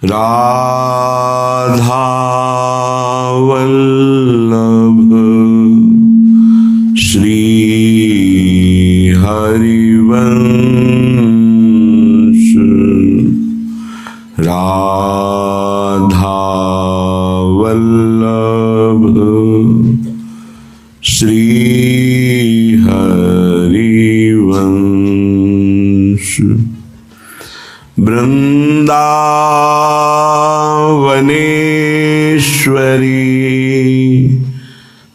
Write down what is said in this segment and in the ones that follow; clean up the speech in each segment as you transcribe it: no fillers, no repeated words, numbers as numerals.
राधा वल्लभ श्री हरिवंश राधा वल्लभ श्री हरिवंश वृंदावनेश्वरी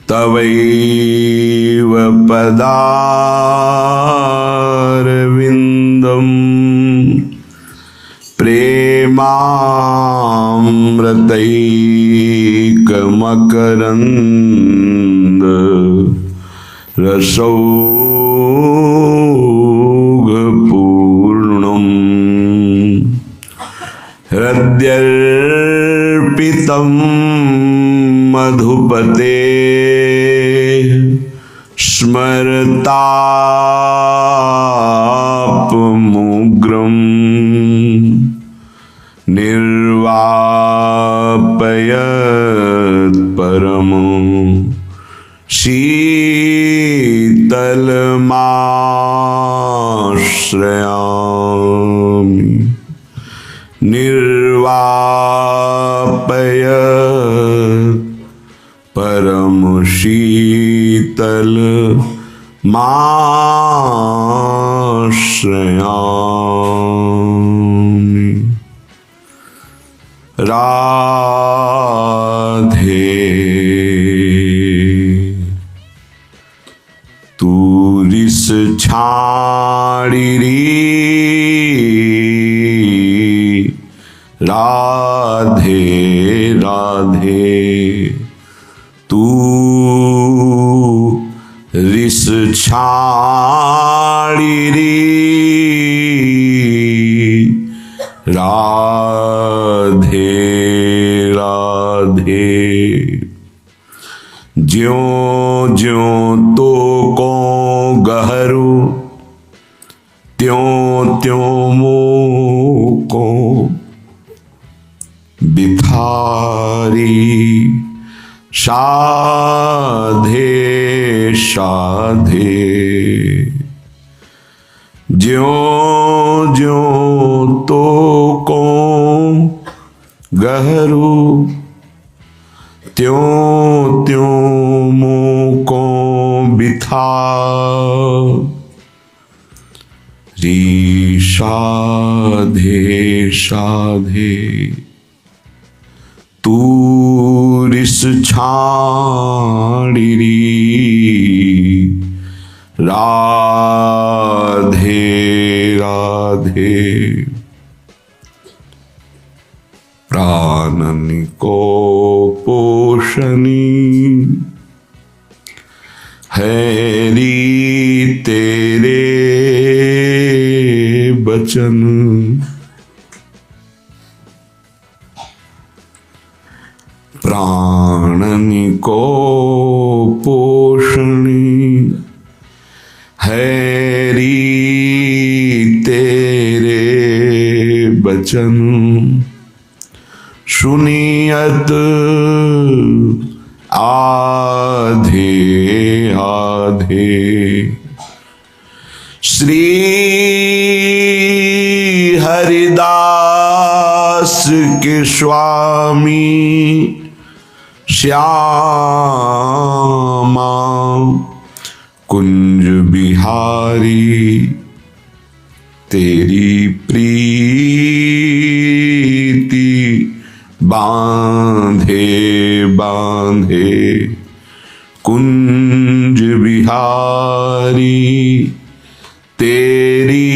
तवैव पदारविन्दम् प्रेमामृतैकमकरन्द रसौघपूर्णम् हृद्यर्पितं मधुपते स्मरतापमुग्रम् निर्वापयत् परमं शीतलमाश्रयामि निर्वापयत् परम शीतलमाश्रयामि। राधे तू रिस छाड़ी राधे राधे तू रिस छाड़ी राधे राधे ज्यों ज्यों तो को गहरू त्यों त्यों मोको बिखारी साधे साधे ज्यों ज्यों तो को गहरू त्यों त्यों मोको बिथा री साधे साधे तू रिस छाड़ी राधे राधे प्राणन को पोषणी हैरी तेरे बचन प्राणनि को पोषणी हैरी तेरे बचन सुनियत आधे आधे श्री हरिदास के स्वामी श्यामा कुंज बिहारी तेरी प्रीति बांधे बांधे कुंज बिहारी तेरी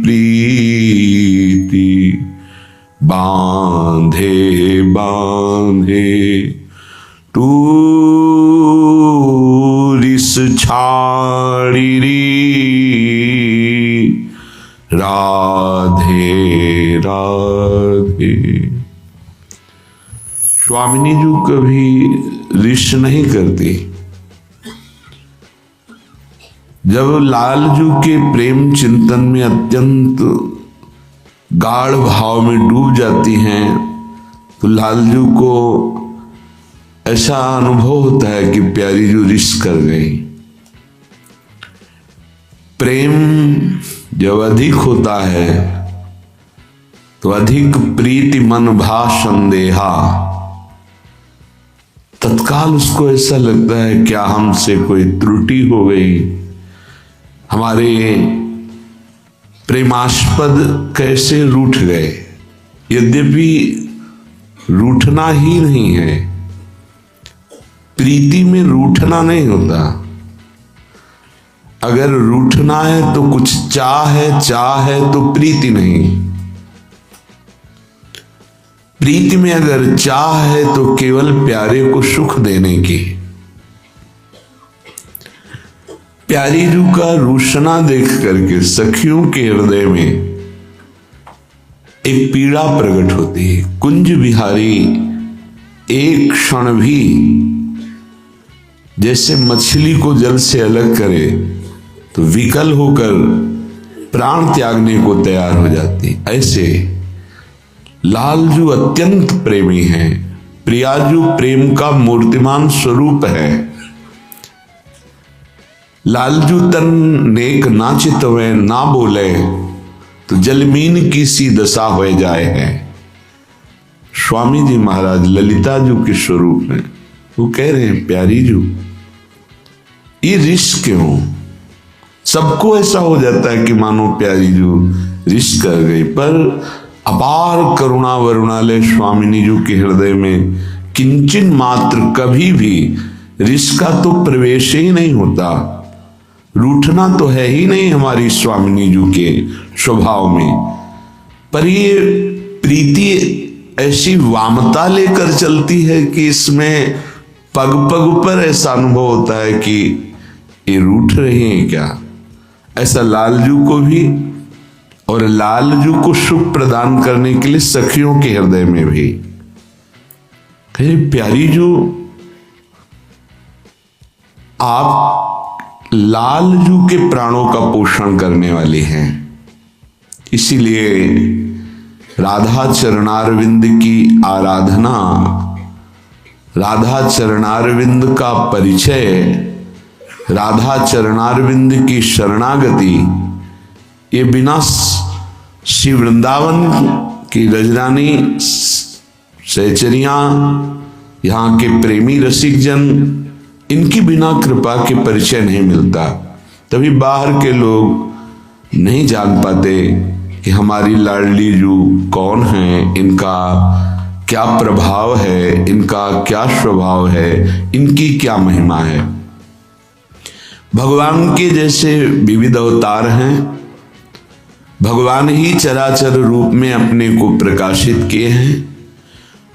प्रीति बांधे बांधे टूरिस छाड़ी राधे राधे। स्वामिनी जी कभी रिश नहीं करती। जब लालजू के प्रेम चिंतन में अत्यंत गाढ़ भाव में डूब जाती हैं तो लालजू को ऐसा अनुभव होता है कि प्यारी जू रिश्क कर गई। प्रेम जब अधिक होता है तो अधिक प्रीति मन भा संदेहा, तत्काल उसको ऐसा लगता है क्या हमसे कोई त्रुटि हो गई, हमारे प्रेमास्पद कैसे रूठ गए। यद्यपि रूठना ही नहीं है, प्रीति में रूठना नहीं होता। अगर रूठना है तो कुछ चाह है तो प्रीति नहीं। प्रीति में अगर चाह है तो केवल प्यारे को सुख देने की। प्यारी जू का रूठना देख करके सखियों के हृदय में एक पीड़ा प्रकट होती है। कुंज बिहारी एक क्षण भी जैसे मछली को जल से अलग करे तो विकल होकर प्राण त्यागने को तैयार हो जाती, ऐसे लालजू अत्यंत प्रेमी हैं। प्रियाजू प्रेम का मूर्तिमान स्वरूप है। लालजू तन नेक ना चितवे ना बोले तो जलमीन की सी दशा हो जाए है। स्वामी जी महाराज ललिता जू के स्वरूप में वो कह रहे हैं, प्यारी जू ये रिश्क क्यों? सबको ऐसा हो जाता है कि मानो प्यारी जू रिश्क कर गई, पर अपार करुणा वरुणालय स्वामिनी जू के हृदय में किंचन मात्र कभी भी रिश्क का तो प्रवेश ही नहीं होता। रूठना तो है ही नहीं हमारी स्वामिनी जू के स्वभाव में, पर ये प्रीति ऐसी वामता लेकर चलती है कि इसमें पग पग पर ऐसा अनुभव होता है कि ये रूठ रहे हैं क्या। ऐसा लालजू को भी, और लालजू को सुख प्रदान करने के लिए सखियों के हृदय में भी। कहे प्यारी जू आप लालजू के प्राणों का पोषण करने वाली हैं, इसीलिए राधा चरणारविंद की आराधना, राधा चरणारविंद का परिचय, राधा चरणारविंद की शरणागति, ये बिना श्री वृंदावन की रजरानी सहचरियां, यहाँ के प्रेमी रसिक जन, इनकी बिना कृपा के परिचय नहीं मिलता। तभी बाहर के लोग नहीं जान पाते कि हमारी लाडली जू कौन है, इनका क्या प्रभाव है, इनका क्या स्वभाव है, इनकी क्या महिमा है। भगवान के जैसे विविध अवतार हैं, भगवान ही चराचर रूप में अपने को प्रकाशित किए हैं,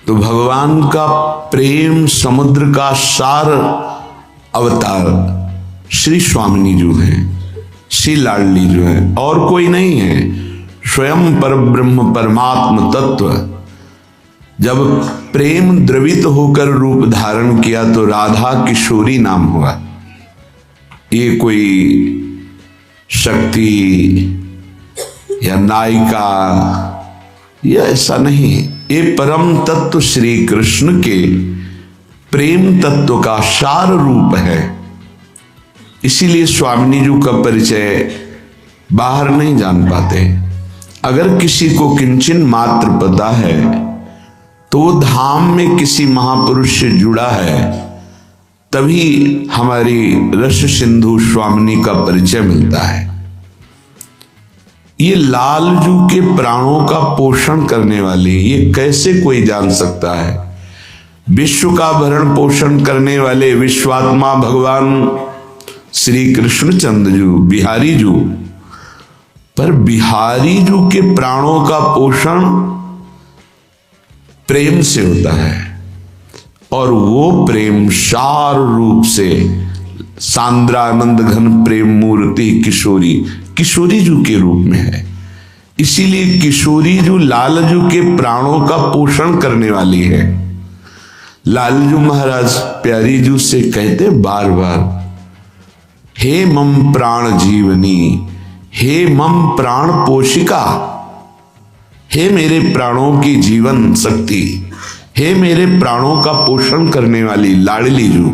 तो भगवान का प्रेम समुद्र का सार अवतार श्री स्वामिनी जू हैं, श्री लाडली जू हैं, और कोई नहीं है। स्वयं परब्रह्म परमात्म तत्व जब प्रेम द्रवित होकर रूप धारण किया तो राधा किशोरी नाम हुआ। ये कोई शक्ति या नायिका, ये ऐसा नहीं है। ये परम तत्व श्री कृष्ण के प्रेम तत्व का सार रूप है। इसीलिए स्वामिनी जू का परिचय बाहर नहीं जान पाते। अगर किसी को किंचन मात्र पता है तो वो धाम में किसी महापुरुष से जुड़ा है, तभी हमारी रस सिंधु स्वामिनी का परिचय मिलता है। ये लालजू के प्राणों का पोषण करने वाली, ये कैसे कोई जान सकता है। विश्व का भरण पोषण करने वाले विश्वात्मा भगवान श्री कृष्णचंद्र जू, बिहारी जू, पर बिहारी जू के प्राणों का पोषण प्रेम से होता है, और वो प्रेम सार रूप से सांद्रानंद घन प्रेम मूर्ति किशोरी, किशोरी जू के रूप में है। इसीलिए किशोरी जू लालजू के प्राणों का पोषण करने वाली है। लालजू महाराज प्यारी जू से कहते बार बार, हे मम प्राण जीवनी, हे मम प्राण पोषिका। हे मेरे प्राणों की जीवन शक्ति, हे मेरे प्राणों का पोषण करने वाली लाडली जू।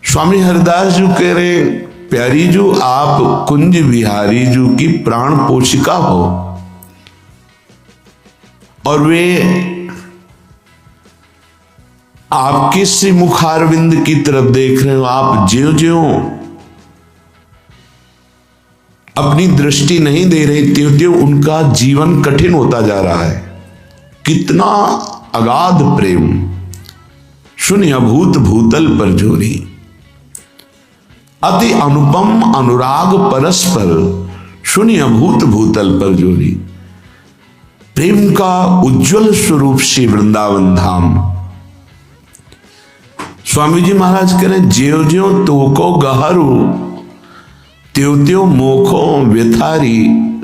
स्वामी हरिदास जी कह रहे, प्यारी जू आप कुंज बिहारी जू की प्राण पोषिका हो, और वे आपके से मुखारविंद की तरफ देख रहे हो। आप ज्यों ज्यों अपनी दृष्टि नहीं दे रहे, त्यों त्यों उनका जीवन कठिन होता जा रहा है। कितना अगाध प्रेम, शून्य अभूत भूतल पर जोरी, अति अनुपम अनुराग परस्पर, शून्य अभूत भूतल पर जोरी। प्रेम का उज्जवल स्वरूप श्री वृंदावन धाम। स्वामी जी महाराज कह रहे, ज्यों ज्यों तोको गहरू, त्यों त्यों मोखो व्यथारी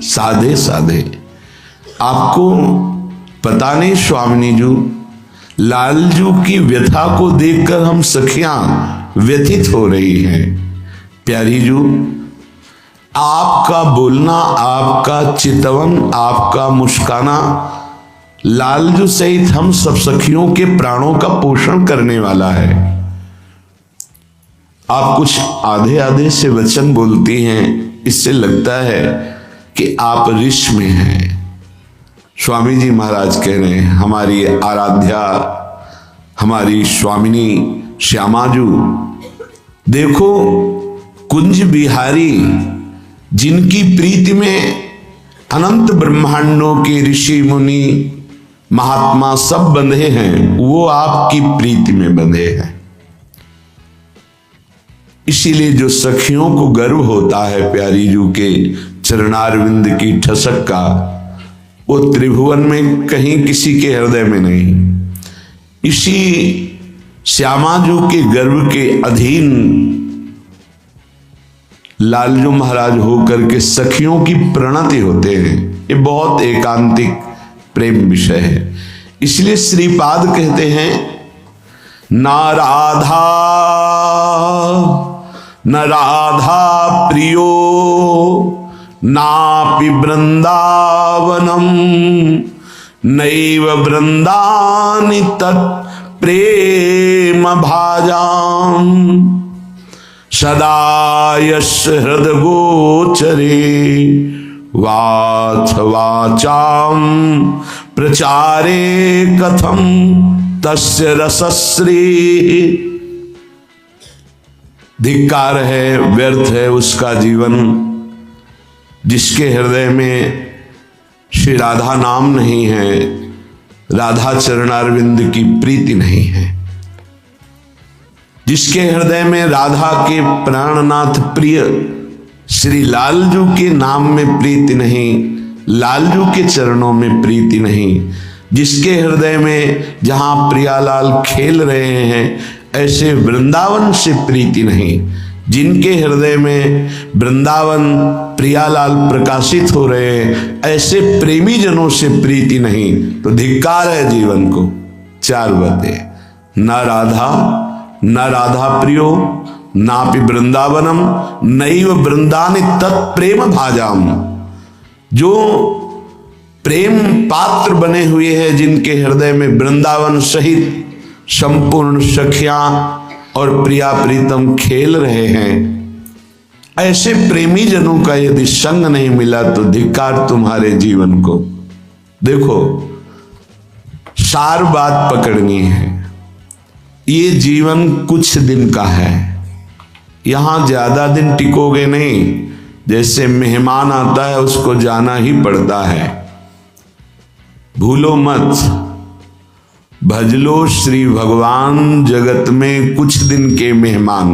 साधे साधे। आपको पता नहीं स्वामिनी जू, लालजू की व्यथा को देखकर हम सखियां व्यथित हो रही हैं। प्यारी जू, आपका बोलना, आपका चितवन, आपका मुस्काना लालजू सहित हम सब सखियों के प्राणों का पोषण करने वाला है। आप कुछ आधे आधे से वचन बोलती हैं, इससे लगता है कि आप ऋष में हैं। स्वामी जी महाराज कह रहे हैं, हमारी आराध्या, हमारी स्वामिनी श्यामाजू, देखो कुंज बिहारी जिनकी प्रीति में अनंत ब्रह्मांडों के ऋषि मुनि महात्मा सब बंधे हैं, वो आपकी प्रीति में बंधे हैं। इसीलिए जो सखियों को गर्व होता है प्यारी जू के चरणारविंद की ठसक का, वो त्रिभुवन में कहीं किसी के हृदय में नहीं। इसी श्यामाजू के गर्व के अधीन लालजू महाराज होकर के सखियों की प्रणति होते हैं। ये बहुत एकांतिक प्रेम विषय है। इसलिए श्रीपाद कहते हैं, ना राधा न राधा प्रियो नापि वृंदावनम नैव वृंदानि तत् प्रेम भाजाम सदा यस्य हृदगोचरे वाच वाचाम प्रचारे कथम तस्य रसश्री। धिक्कार है, व्यर्थ है उसका जीवन जिसके हृदय में श्री राधा नाम नहीं है, राधा चरणारविंद की प्रीति नहीं है, जिसके हृदय में राधा के प्राणनाथ प्रिय श्री लालजू के नाम में प्रीति नहीं, लालजू के चरणों में प्रीति नहीं, जिसके हृदय में जहां प्रियालाल खेल रहे हैं ऐसे वृंदावन से प्रीति नहीं, जिनके हृदय में वृंदावन प्रियालाल प्रकाशित हो रहे हैं ऐसे प्रेमी जनों से प्रीति नहीं, तो धिक्कार है जीवन को। चार बातें, न राधा न राधा प्रियो नापि वृंदावनम नैव वृंदानि तत्प्रेम भाजाम। जो प्रेम पात्र बने हुए हैं, जिनके हृदय में वृंदावन सहित संपूर्ण सखियां और प्रिया प्रीतम खेल रहे हैं, ऐसे प्रेमी जनों का यदि संग नहीं मिला तो धिक्कार तुम्हारे जीवन को। देखो, सार बात पकड़नी है, ये जीवन कुछ दिन का है, यहां ज्यादा दिन टिकोगे नहीं। जैसे मेहमान आता है उसको जाना ही पड़ता है। भूलो मत, भजलो श्री भगवान जगत में कुछ दिन के मेहमान।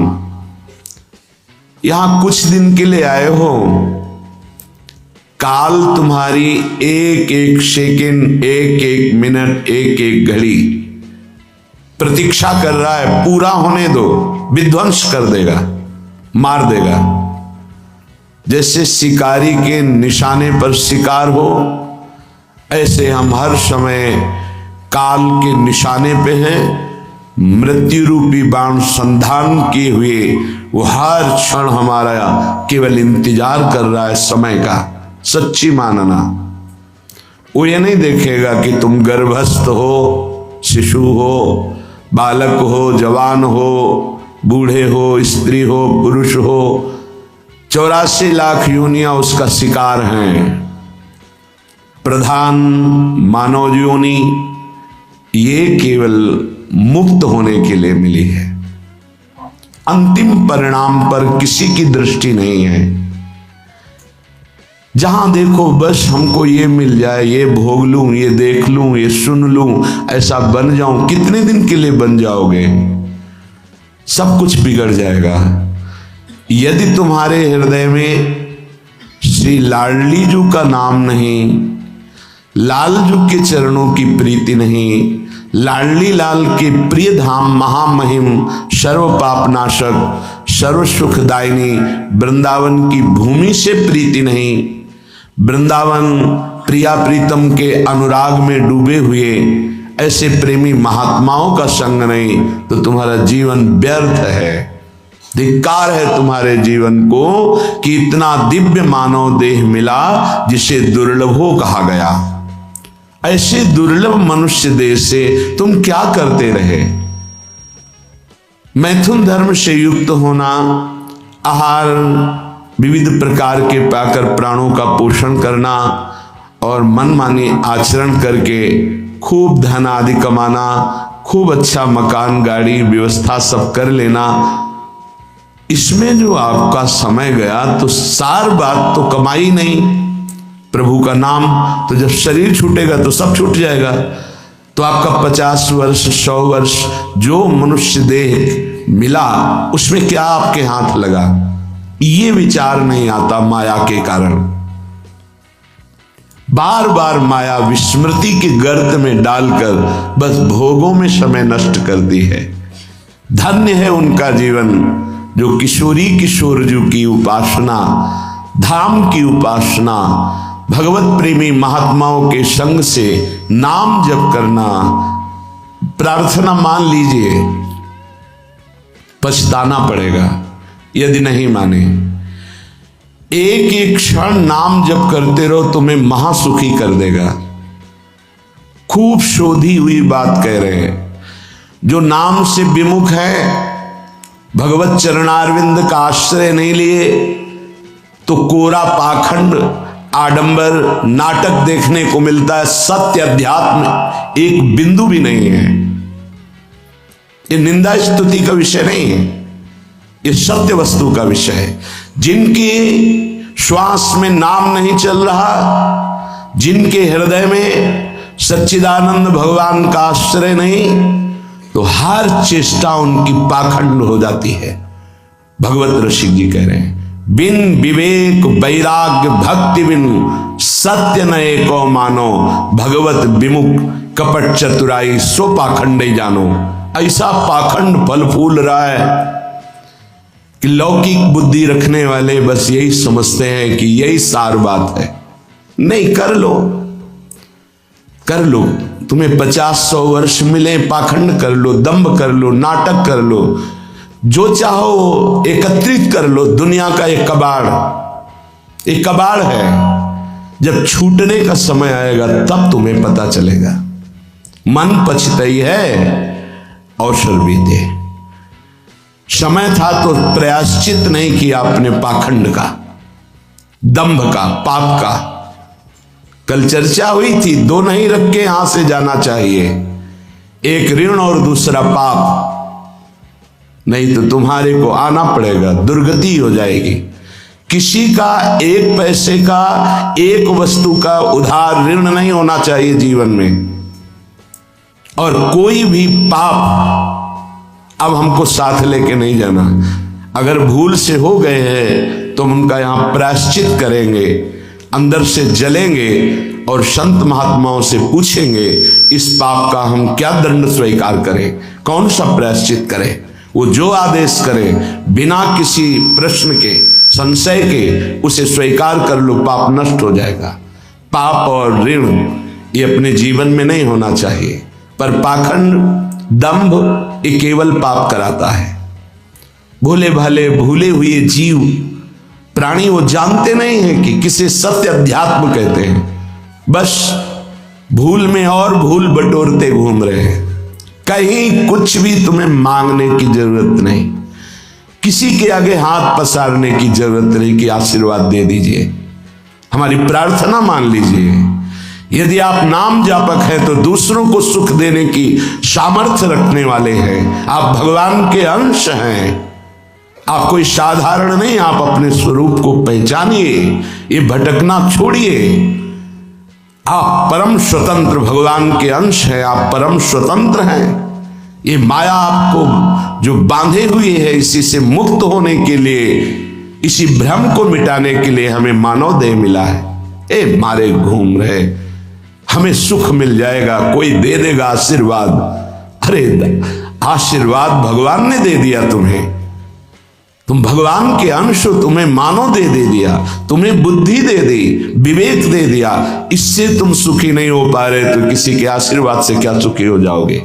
यहां कुछ दिन के लिए आए हो, काल तुम्हारी एक एक सेकंड, एक एक मिनट, एक एक घड़ी प्रतीक्षा कर रहा है, पूरा होने दो, विध्वंस कर देगा, मार देगा। जैसे शिकारी के निशाने पर शिकार हो, ऐसे हम हर समय काल के निशाने पे हैं। मृत्यु रूपी बाण संधान किए हुए वो हर क्षण हमारा केवल इंतजार कर रहा है समय का। सच्ची मानना। वो ये नहीं देखेगा कि तुम गर्भस्थ हो, शिशु हो, बालक हो, जवान हो, बूढ़े हो, स्त्री हो, पुरुष हो, 84 लाख योनियां उसका शिकार हैं। प्रधान मानव योनि ये केवल मुक्त होने के लिए मिली है। अंतिम परिणाम पर किसी की दृष्टि नहीं है। जहां देखो बस हमको ये मिल जाए, ये भोग लूं, ये देख लूं, ये सुन लूं, ऐसा बन जाऊं। कितने दिन के लिए बन जाओगे? सब कुछ बिगड़ जाएगा। यदि तुम्हारे हृदय में श्री लाडलीजू का नाम नहीं, लालजू के चरणों की प्रीति नहीं, लाडली लाल के प्रिय धाम महामहिम सर्व पापनाशक सर्व सुखदायिनी वृंदावन की भूमि से प्रीति नहीं, वृंदावन प्रिया प्रीतम के अनुराग में डूबे हुए ऐसे प्रेमी महात्माओं का संग नहीं, तो तुम्हारा जीवन व्यर्थ है। धिक्कार है तुम्हारे जीवन को कि इतना दिव्य मानव देह मिला जिसे दुर्लभो कहा गया। ऐसे दुर्लभ मनुष्य देह से तुम क्या करते रहे? मैथुन धर्म से युक्त होना, आहार विविध प्रकार के पाकर प्राणों का पोषण करना और मनमानी आचरण करके खूब धन आदि कमाना, खूब अच्छा मकान गाड़ी व्यवस्था सब कर लेना, इसमें जो आपका समय गया तो सार बात तो कमाई नहीं, प्रभु का नाम। तो जब शरीर छूटेगा तो सब छूट जाएगा। तो आपका 50 वर्ष 100 वर्ष जो मनुष्य देह मिला उसमें क्या आपके हाथ लगा, ये विचार नहीं आता माया के कारण। बार बार माया विस्मृति के गर्त में डालकर बस भोगों में समय नष्ट करती है। धन्य है उनका जीवन जो किशोरी किशोरजू की उपासना, धाम की उपासना, भगवत प्रेमी महात्माओं के संग से नाम जप करना, प्रार्थना मान लीजिए, पछताना पड़ेगा यदि नहीं माने। एक एक क्षण नाम जप करते रहो, तुम्हें महासुखी कर देगा। खूब शोधी हुई बात कह रहे हैं। जो नाम से विमुख है, भगवत चरणारविंद का आश्रय नहीं लिए, तो कोरा पाखंड आडंबर नाटक देखने को मिलता है। सत्य अध्यात्म एक बिंदु भी नहीं है। ये निंदा स्तुति का विषय नहीं है, ये सत्य वस्तु का विषय है। जिनके श्वास में नाम नहीं चल रहा, जिनके हृदय में सच्चिदानंद भगवान का आश्रय नहीं, तो हर चेष्टा उनकी पाखंड हो जाती है। भगवत ऋषि जी कह रहे हैं, बिन विवेक वैराग्य भक्ति बिन सत्य न एको मानो, भगवत विमुख कपट चतुराई सो पाखंडे जानो। ऐसा पाखंड फल फूल रहा है कि लौकिक बुद्धि रखने वाले बस यही समझते हैं कि यही सार बात है। नहीं, कर लो, कर लो। तुम्हें 50-100 वर्ष मिले, पाखंड कर लो, दंभ कर लो, नाटक कर लो, जो चाहो एकत्रित कर लो। दुनिया का एक कबाड़ है। जब छूटने का समय आएगा तब तुम्हें पता चलेगा। मन पछताई है अवसर बीते। समय था तो प्रयाश्चित नहीं किया अपने पाखंड का, दंभ का, पाप का। कल चर्चा हुई थी, दो नहीं रख के यहां से जाना चाहिए, एक ऋण और दूसरा पाप, नहीं तो तुम्हारे को आना पड़ेगा, दुर्गति हो जाएगी। किसी का एक पैसे का, एक वस्तु का उधार ऋण नहीं होना चाहिए जीवन में। और कोई भी पाप अब हमको साथ लेके नहीं जाना। अगर भूल से हो गए हैं तो हम उनका यहां प्रायश्चित करेंगे, अंदर से जलेंगे और संत महात्माओं से पूछेंगे इस पाप का हम क्या दंड स्वीकार करें, कौन सा प्रायश्चित करें। वो जो आदेश करे बिना किसी प्रश्न के, संशय के उसे स्वीकार कर लो, पाप नष्ट हो जाएगा। पाप और ऋण ये अपने जीवन में नहीं होना चाहिए, पर पाखंड, दंभ ये केवल पाप कराता है। भोले भाले भूले हुए जीव प्राणी वो जानते नहीं हैं कि किसे सत्य अध्यात्म कहते हैं, बस भूल में और भूल बटोरते घूम रहे हैं। कहीं कुछ भी तुम्हें मांगने की जरूरत नहीं, किसी के आगे हाथ पसारने की जरूरत नहीं कि आशीर्वाद दे दीजिए, हमारी प्रार्थना मान लीजिए। यदि आप नाम जापक हैं तो दूसरों को सुख देने की सामर्थ्य रखने वाले हैं, आप भगवान के अंश हैं। आप कोई साधारण नहीं, आप अपने स्वरूप को पहचानिए, ये भटकना छोड़िए। आप परम स्वतंत्र भगवान के अंश हैं, आप परम स्वतंत्र हैं। ये माया आपको जो बांधे हुई है, इसी से मुक्त होने के लिए, इसी भ्रम को मिटाने के लिए हमें मानव देह मिला है। ए मारे घूम रहे, हमें सुख मिल जाएगा, कोई दे देगा आशीर्वाद। अरे आशीर्वाद भगवान ने दे दिया तुम्हें, तुम भगवान के अंश हो, तुम्हें मानव दे दिया, तुम्हें बुद्धि दे दी, विवेक दे दिया। इससे तुम सुखी नहीं हो पा रहे तो किसी के आशीर्वाद से क्या सुखी हो जाओगे।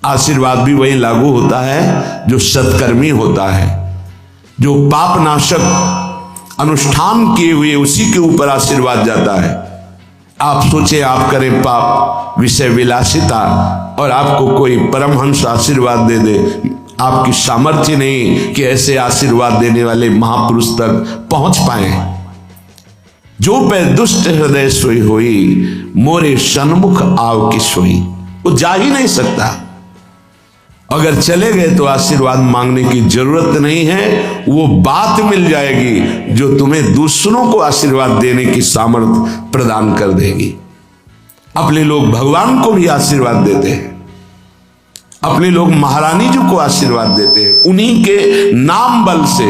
आशीर्वाद भी वही लागू होता है जो सत्कर्मी होता है, जो पाप नाशक अनुष्ठान किए हुए उसी के ऊपर आशीर्वाद जाता है। आप सोचे आप करें पाप, विषय विलासिता, और आपको कोई परमहंस आशीर्वाद दे दे, आपकी सामर्थ्य नहीं कि ऐसे आशीर्वाद देने वाले महापुरुष तक पहुंच पाए। जो पे दुष्ट हृदय सोई हुई, मोरे सन्मुख आव की सोई, वो जा ही नहीं सकता। अगर चले गए तो आशीर्वाद मांगने की जरूरत नहीं है, वो बात मिल जाएगी जो तुम्हें दूसरों को आशीर्वाद देने की सामर्थ्य प्रदान कर देगी। अपने लोग भगवान को भी आशीर्वाद देते हैं, अपने लोग महारानी जी को आशीर्वाद देते हैं, उन्हीं के नाम बल से,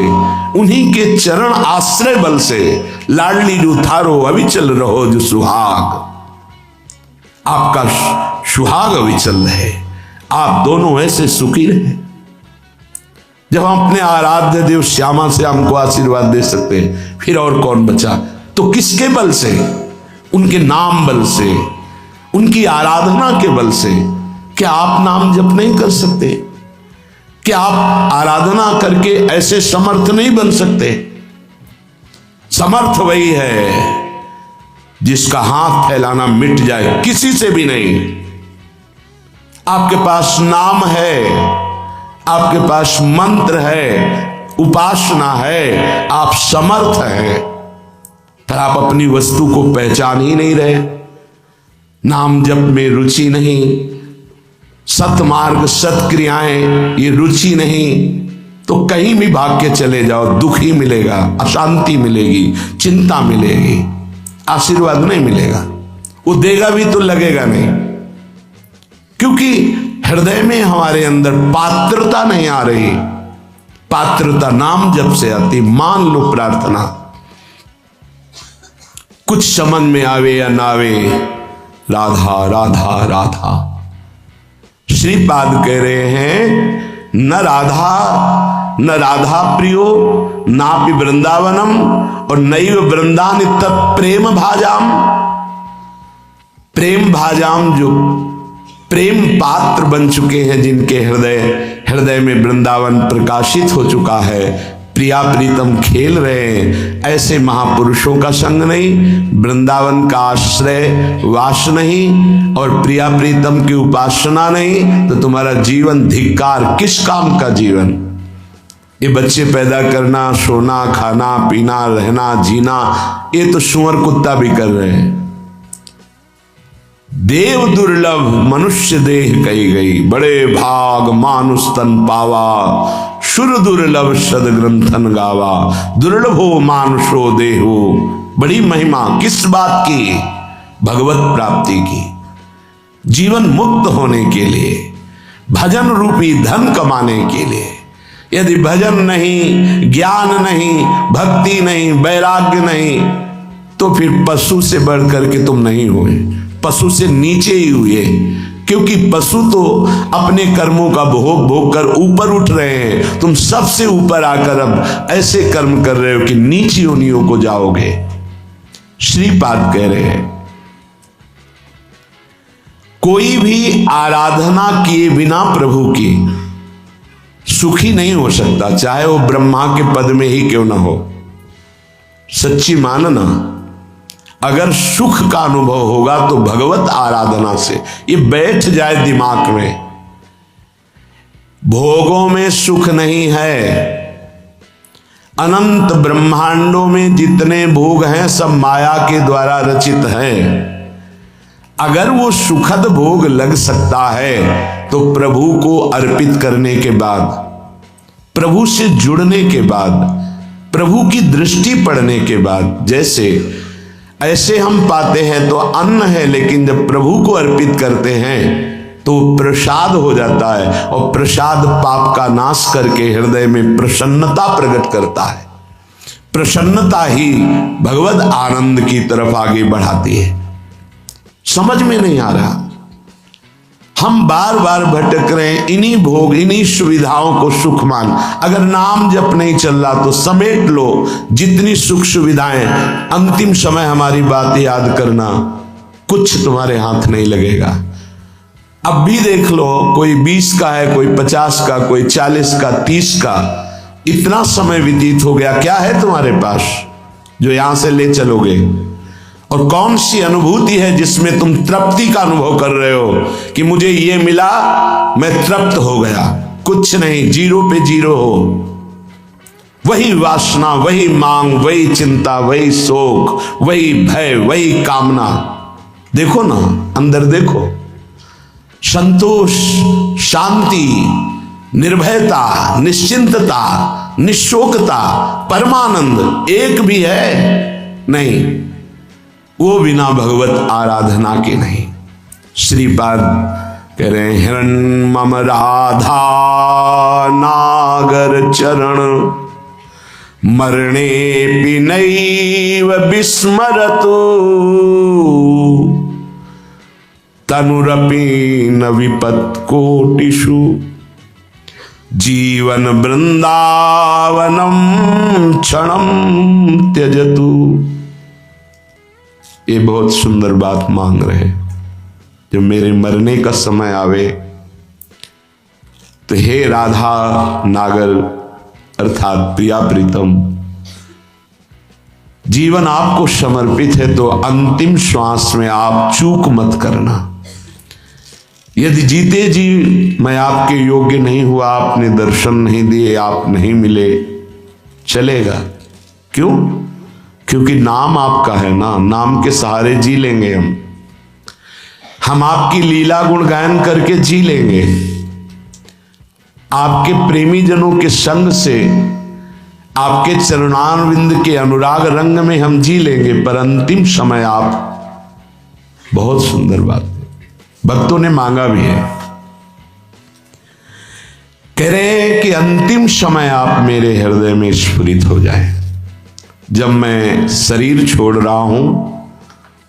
उन्हीं के चरण आश्रय बल से। लाडली जो थारो अविचल रहो जो सुहाग, आपका सुहाग अविचल रहे, आप दोनों ऐसे सुखी रहे। जब हम अपने आराध्य देव श्यामा से हमको आशीर्वाद दे सकते हैं, फिर और कौन बचा। तो किसके बल से? उनके नाम बल से, उनकी आराधना के बल से। क्या आप नाम जप नहीं कर सकते? क्या आप आराधना करके ऐसे समर्थ नहीं बन सकते? समर्थ वही है जिसका हाथ फैलाना मिट जाए, किसी से भी नहीं। आपके पास नाम है, आपके पास मंत्र है, उपासना है, आप समर्थ हैं, पर आप अपनी वस्तु को पहचान ही नहीं रहे। नाम जप में रुचि नहीं, सतमार्ग सत्क्रियाएं ये रुचि नहीं, तो कहीं भी भाग के चले जाओ, दुख ही मिलेगा, अशांति मिलेगी, चिंता मिलेगी, आशीर्वाद नहीं मिलेगा। वो देगा भी तो लगेगा नहीं, क्योंकि हृदय में हमारे अंदर पात्रता नहीं आ रही। पात्रता नाम जप से आती। मान लो प्रार्थना, कुछ समझ में आवे या ना आवे, राधा राधा राधा। श्रीपाद कह रहे हैं, न राधा प्रियो नापि वृंदावनम और नैव वृंदान तत्प्रेम भाजाम। प्रेम भाजाम, जो प्रेम पात्र बन चुके हैं, जिनके हृदय में वृंदावन प्रकाशित हो चुका है, प्रिया प्रीतम खेल रहे हैं, ऐसे महापुरुषों का संग नहीं, वृंदावन का आश्रय वास नहीं, और प्रिया प्रीतम की उपासना नहीं, तो तुम्हारा जीवन धिक्कार। किस काम का जीवन? ये बच्चे पैदा करना, सोना, खाना, पीना, रहना, जीना, ये तो सुअर कुत्ता भी कर रहे हैं। देव दुर्लभ मनुष्य देह कही गई, बड़े भाग मानुष तन पावा, सुर दुर्लभ सद ग्रंथन गावा, दुर्लभो मानुषो देहो। बड़ी महिमा किस बात की? भगवत प्राप्ति की। जीवन मुक्त होने के लिए, भजन रूपी धन कमाने के लिए। यदि भजन नहीं, ज्ञान नहीं, भक्ति नहीं, वैराग्य नहीं, तो फिर पशु से बढ़ करके तुम नहीं हुए, पशु से नीचे ही हुए। क्योंकि पशु तो अपने कर्मों का भोग कर ऊपर उठ रहे हैं, तुम सबसे ऊपर आकर अब ऐसे कर्म कर रहे हो कि नीची योनियों को जाओगे। श्रीपाद कह रहे हैं, कोई भी आराधना किए बिना प्रभु की सुखी नहीं हो सकता, चाहे वो ब्रह्मा के पद में ही क्यों ना हो। सच्ची मानना। अगर सुख का अनुभव होगा तो भगवत आराधना से ये बैठ जाए दिमाग में। भोगों में सुख नहीं है। अनंत ब्रह्मांडों में जितने भोग हैं सब माया के द्वारा रचित हैं। अगर वो सुखद भोग लग सकता है तो प्रभु को अर्पित करने के बाद, प्रभु से जुड़ने के बाद, प्रभु की दृष्टि पड़ने के बाद, जैसे ऐसे हम पाते हैं तो अन्न है, लेकिन जब प्रभु को अर्पित करते हैं तो प्रसाद हो जाता है, और प्रसाद पाप का नाश करके हृदय में प्रसन्नता प्रकट करता है। प्रसन्नता ही भगवत आनंद की तरफ आगे बढ़ाती है। समझ में नहीं आ रहा, हम बार बार भटक रहे हैं इन्हीं भोग, इन्हीं सुविधाओं को सुख मान। अगर नाम जप नहीं चल रहा तो समेट लो जितनी सुख सुविधाएं। अंतिम समय हमारी बात याद करना, कुछ तुम्हारे हाथ नहीं लगेगा। अब भी देख लो, कोई 20 का है, कोई 50 का, कोई 40 का, 30 का। इतना समय व्यतीत हो गया, क्या है तुम्हारे पास जो यहां से ले चलोगे? और कौन सी अनुभूति है जिसमें तुम तृप्ति का अनुभव कर रहे हो कि मुझे ये मिला, मैं तृप्त हो गया? कुछ नहीं, जीरो पे जीरो हो। वही वासना, वही मांग, वही चिंता, वही शोक, वही भय, वही कामना। देखो ना, अंदर देखो। संतोष, शांति, निर्भयता, निश्चिंतता, निशोकता, परमानंद एक भी है नहीं। वो बिना भगवत आराधना के नहीं। श्रीपाद कह रहे हैं, हिरण मम राधा नागर चरण मरणे पिनैव विस्मरतु तनुरपि न विपत् कोटिषु जीवन वृंदावनम क्षणम त्यजतु। ये बहुत सुंदर बात मांग रहे। जब मेरे मरने का समय आवे तो हे राधा नागर अर्थात प्रिया प्रीतम, जीवन आपको समर्पित है तो अंतिम श्वास में आप चूक मत करना। यदि जीते जी मैं आपके योग्य नहीं हुआ, आपने दर्शन नहीं दिए, आप नहीं मिले, चलेगा। क्यों? क्योंकि नाम आपका है ना, नाम के सहारे जी लेंगे हम आपकी लीला गुण गायन करके जी लेंगे। आपके प्रेमी जनों के संग से, आपके चरणारविंद के अनुराग रंग में हम जी लेंगे। पर अंतिम समय आप, बहुत सुंदर बात है, भक्तों ने मांगा भी है, कह रहे हैं कि अंतिम समय आप मेरे हृदय में स्फुरित हो जाए। जब मैं शरीर छोड़ रहा हूं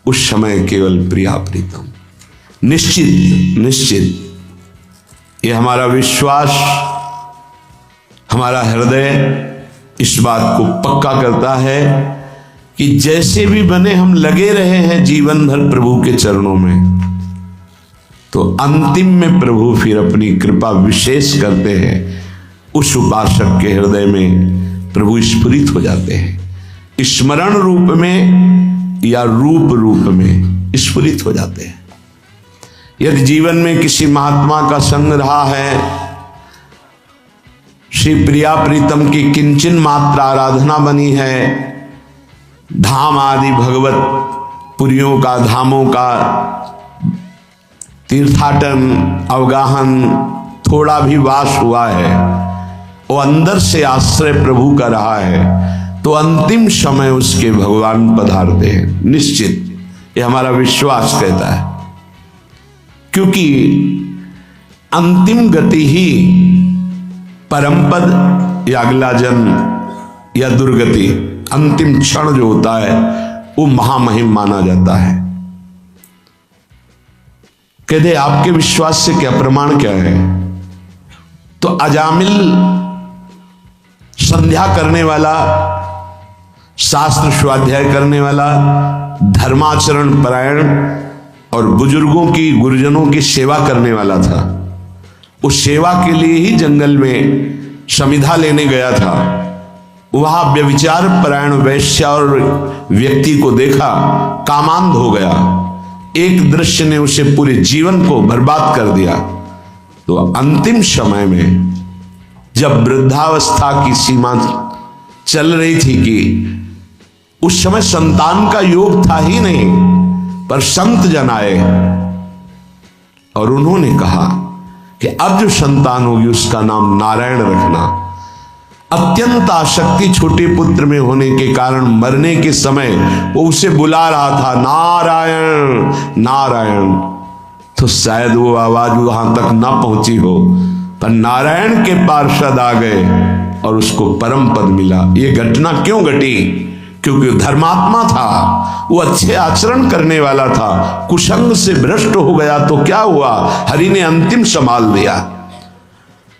उस समय केवल प्रिया प्रीतम। निश्चित निश्चित ये हमारा विश्वास, हमारा हृदय इस बात को पक्का करता है कि जैसे भी बने हम लगे रहे हैं जीवन भर प्रभु के चरणों में, तो अंतिम में प्रभु फिर अपनी कृपा विशेष करते हैं। उस उपासक के हृदय में प्रभु स्फुरित हो जाते हैं, स्मरण रूप में या रूप रूप में स्फुरित हो जाते हैं। यदि जीवन में किसी महात्मा का संग रहा है, श्री प्रिया प्रीतम की किंचन मात्र आराधना बनी है, धाम आदि भगवत पुरियों का, धामों का तीर्थाटन, अवगाहन थोड़ा भी वास हुआ है, वो अंदर से आश्रय प्रभु का रहा है, तो अंतिम समय उसके भगवान पधारते हैं। निश्चित, ये हमारा विश्वास कहता है। क्योंकि अंतिम गति ही परमपद या अगला जन्म या दुर्गति, अंतिम क्षण जो होता है वो महामहिम माना जाता है। कहते आपके विश्वास से क्या प्रमाण क्या है? तो अजामिल संध्या करने वाला, शास्त्र स्वाध्याय करने वाला, धर्माचरण परायण और बुजुर्गों की, गुरुजनों की सेवा करने वाला था। उस सेवा के लिए ही जंगल में समिधा लेने गया था। वहां व्यभिचार परायण वैश्य और व्यक्ति को देखा, कामांध हो गया। एक दृश्य ने उसे पूरे जीवन को बर्बाद कर दिया। तो अंतिम समय में जब वृद्धावस्था की सीमा चल रही थी कि उस समय संतान का योग था ही नहीं, पर संत जन आए और उन्होंने कहा कि अब जो संतान होगी उसका नाम नारायण रखना। अत्यंत आसक्ति छोटे पुत्र में होने के कारण मरने के समय वो उसे बुला रहा था, नारायण नारायण। तो शायद वो आवाज वहां तक ना पहुंची हो, पर नारायण के पार्षद आ गए और उसको परम पद मिला। ये घटना क्यों घटी? क्योंकि वो धर्मात्मा था, वो अच्छे आचरण करने वाला था। कुसंग से भ्रष्ट हो गया तो क्या हुआ? हरि ने अंतिम संभाल दिया।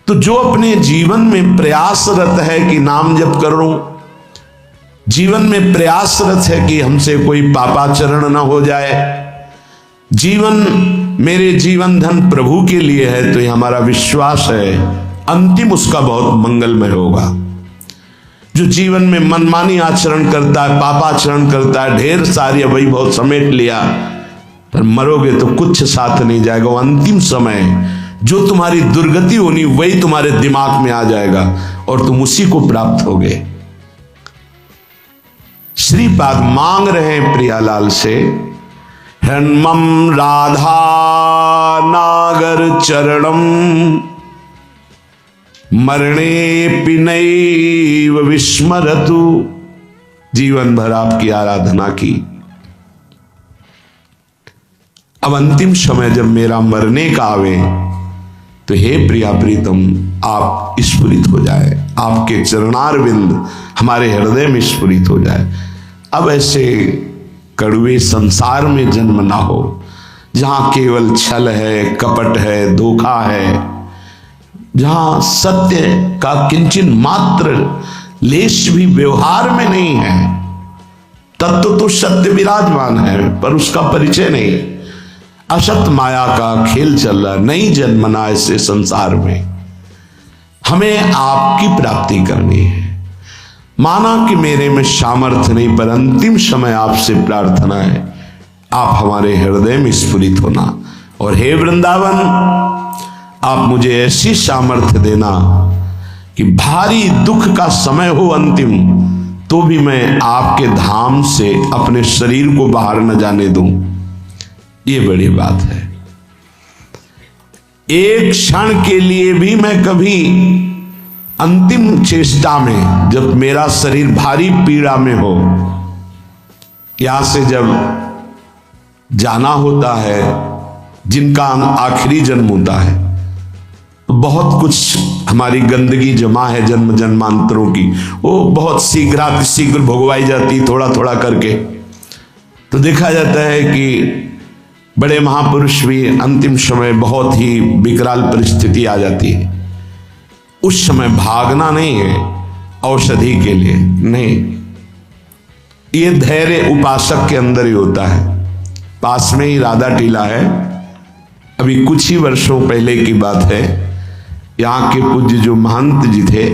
तो जो अपने जीवन में प्रयासरत है कि नाम जप करूं, जीवन में प्रयासरत है कि हमसे कोई पापाचरण न हो जाए, मेरे जीवन धन प्रभु के लिए है, तो ये हमारा विश्वास है अंतिम उसका बहुत मंगलमय होगा। जो जीवन में मनमानी आचरण करता है, पापाचरण करता है, ढेर सारी वैभव समेट लिया, पर मरोगे तो कुछ साथ नहीं जाएगा। वो अंतिम समय जो तुम्हारी दुर्गति होनी वही तुम्हारे दिमाग में आ जाएगा और तुम उसी को प्राप्त होगे। श्रीपाद मांग रहे हैं प्रियालाल से, हन्मम राधा नागर चरणम मरणे पिनैव विस्मरतु। जीवन भर आपकी आराधना की, अब अंतिम समय जब मेरा मरने का आवे तो हे प्रिया प्रीतम आप स्फुरित हो जाए, आपके चरणारविंद हमारे हृदय में स्फुरित हो जाए। अब ऐसे कड़वे संसार में जन्म ना हो जहां केवल छल है, कपट है, धोखा है, जहां सत्य का किंचन मात्र लेश भी व्यवहार में नहीं है। तत्व तो सत्य विराजमान है पर उसका परिचय नहीं। असत माया का खेल चल रहा, नहीं जन्मना ऐसे संसार में। हमें आपकी प्राप्ति करनी है। माना कि मेरे में सामर्थ्य नहीं, पर अंतिम समय आपसे प्रार्थना है आप हमारे हृदय में स्फुरित होना। और हे वृंदावन, आप मुझे ऐसी सामर्थ्य देना कि भारी दुख का समय हो अंतिम, तो भी मैं आपके धाम से अपने शरीर को बाहर न जाने दूं। ये बड़ी बात है। एक क्षण के लिए भी मैं कभी अंतिम चेष्टा में, जब मेरा शरीर भारी पीड़ा में हो, यहां से जब जाना होता है, जिनका आखिरी जन्म होता है, तो बहुत कुछ हमारी गंदगी जमा है जन्म जन्मांतरों की, वो बहुत शीघ्र भोगवाई जाती थोड़ा थोड़ा करके। तो देखा जाता है कि बड़े महापुरुष भी अंतिम समय बहुत ही विकराल परिस्थिति आ जाती है। उस समय भागना नहीं है औषधि के लिए, नहीं, ये धैर्य उपासक के अंदर ही होता है। पास में ही राधा टीला है, अभी कुछ ही वर्षों पहले की बात है। यहाँ के पूज्य जो महंत जी थे,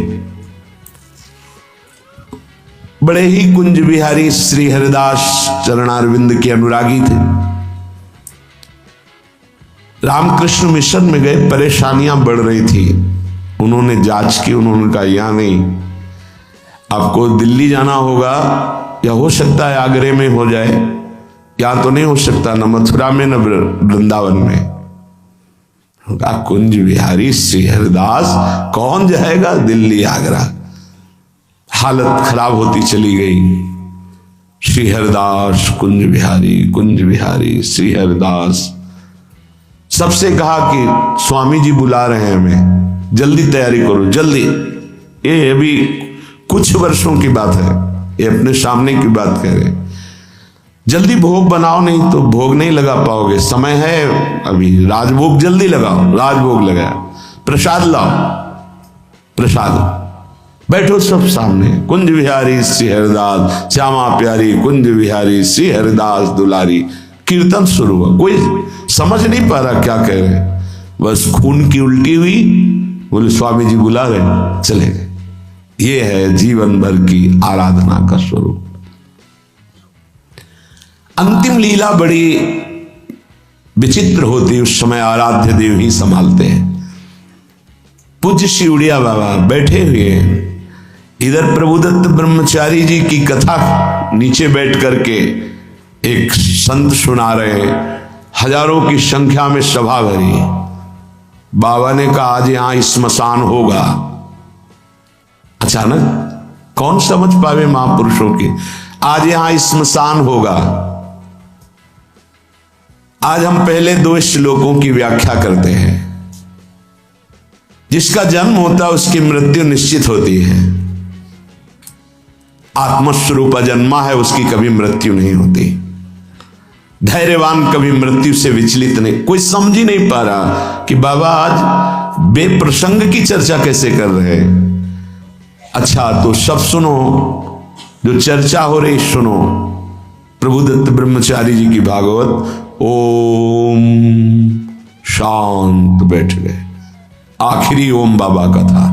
बड़े ही कुंज बिहारी श्री हरिदास चरणारविंद के अनुरागी थे। रामकृष्ण मिशन में गए, परेशानियां बढ़ रही थी। उन्होंने जांच की, उन्होंने कहा या नहीं, आपको दिल्ली जाना होगा, या हो सकता है आगरे में हो जाए, या तो नहीं हो सकता न मथुरा में न वृंदावन में। कुंज बिहारी श्री हरिदास कौन जाएगा दिल्ली आगरा। हालत खराब होती चली गई। श्री हरिदास कुंज बिहारी श्री हरिदास। सबसे कहा कि स्वामी जी बुला रहे हैं हमें, जल्दी तैयारी करो जल्दी। ये अभी कुछ वर्षों की बात है, ये अपने सामने की बात कह रहे। जल्दी भोग बनाओ, नहीं तो भोग नहीं लगा पाओगे, समय है अभी, राजभोग जल्दी लगाओ। राजभोग लगाया, प्रसाद लाओ, प्रसाद। बैठो सब सामने। कुंज बिहारी श्री हरिदास, श्यामा प्यारी कुंज बिहारी श्री हरिदास दुलारी। कीर्तन शुरू हुआ। कोई समझ नहीं पा रहा क्या कह रहे, बस खून की उल्टी हुई। बोले स्वामी जी बुला रहे, चले गए। ये है जीवन भर की आराधना का स्वरूप। अंतिम लीला बड़ी विचित्र होती, उस समय आराध्य देव ही संभालते हैं। पूज्य शिवड़िया बाबा बैठे हुए हैं, इधर प्रभुदत्त ब्रह्मचारी जी की कथा नीचे बैठ करके एक संत सुना रहे हैं, हजारों की संख्या में सभा भरी। बाबा ने कहा आज यहां स्मशान होगा। अचानक कौन समझ पावे महापुरुषों की, आज यहां स्मशान होगा। आज हम पहले 2 श्लोकों की व्याख्या करते हैं। जिसका जन्म होता है उसकी मृत्यु निश्चित होती है। आत्मस्वरूप जन्मा है, उसकी कभी मृत्यु नहीं होती। धैर्यवान कभी मृत्यु से विचलित नहीं। कोई समझ ही नहीं पा रहा कि बाबा आज बेप्रसंग की चर्चा कैसे कर रहे हैं। अच्छा तो सब सुनो, जो चर्चा हो रही सुनो। प्रभुदत्त ब्रह्मचारी जी की भागवत, ओम शांत बैठ गए। आखिरी ओम बाबा का था।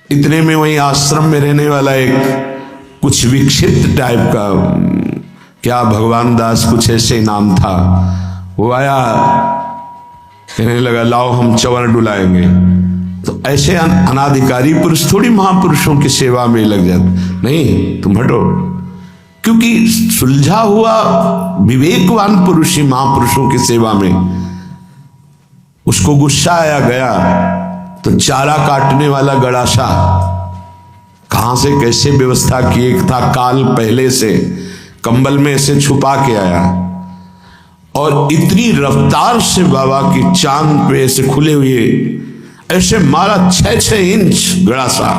इतने में वही आश्रम में रहने वाला एक कुछ विक्षिप्त टाइप का, क्या भगवान दास कुछ ऐसे नाम था, वो आया, कहने लगा लाओ हम चवर डुलाएंगे। तो ऐसे अनाधिकारी पुरुष थोड़ी महापुरुषों की सेवा में लग जाते, नहीं तुम हटो। क्योंकि सुलझा हुआ विवेकवान पुरुष ही महापुरुषों की सेवा में। उसको गुस्सा आया, गया तो चारा काटने वाला गड़ासा कहां से कैसे व्यवस्था की, एक था काल पहले से कंबल में ऐसे छुपा के आया और इतनी रफ्तार से बाबा की चांद पे ऐसे खुले हुए ऐसे मारा 6-6 इंच गड़ासा,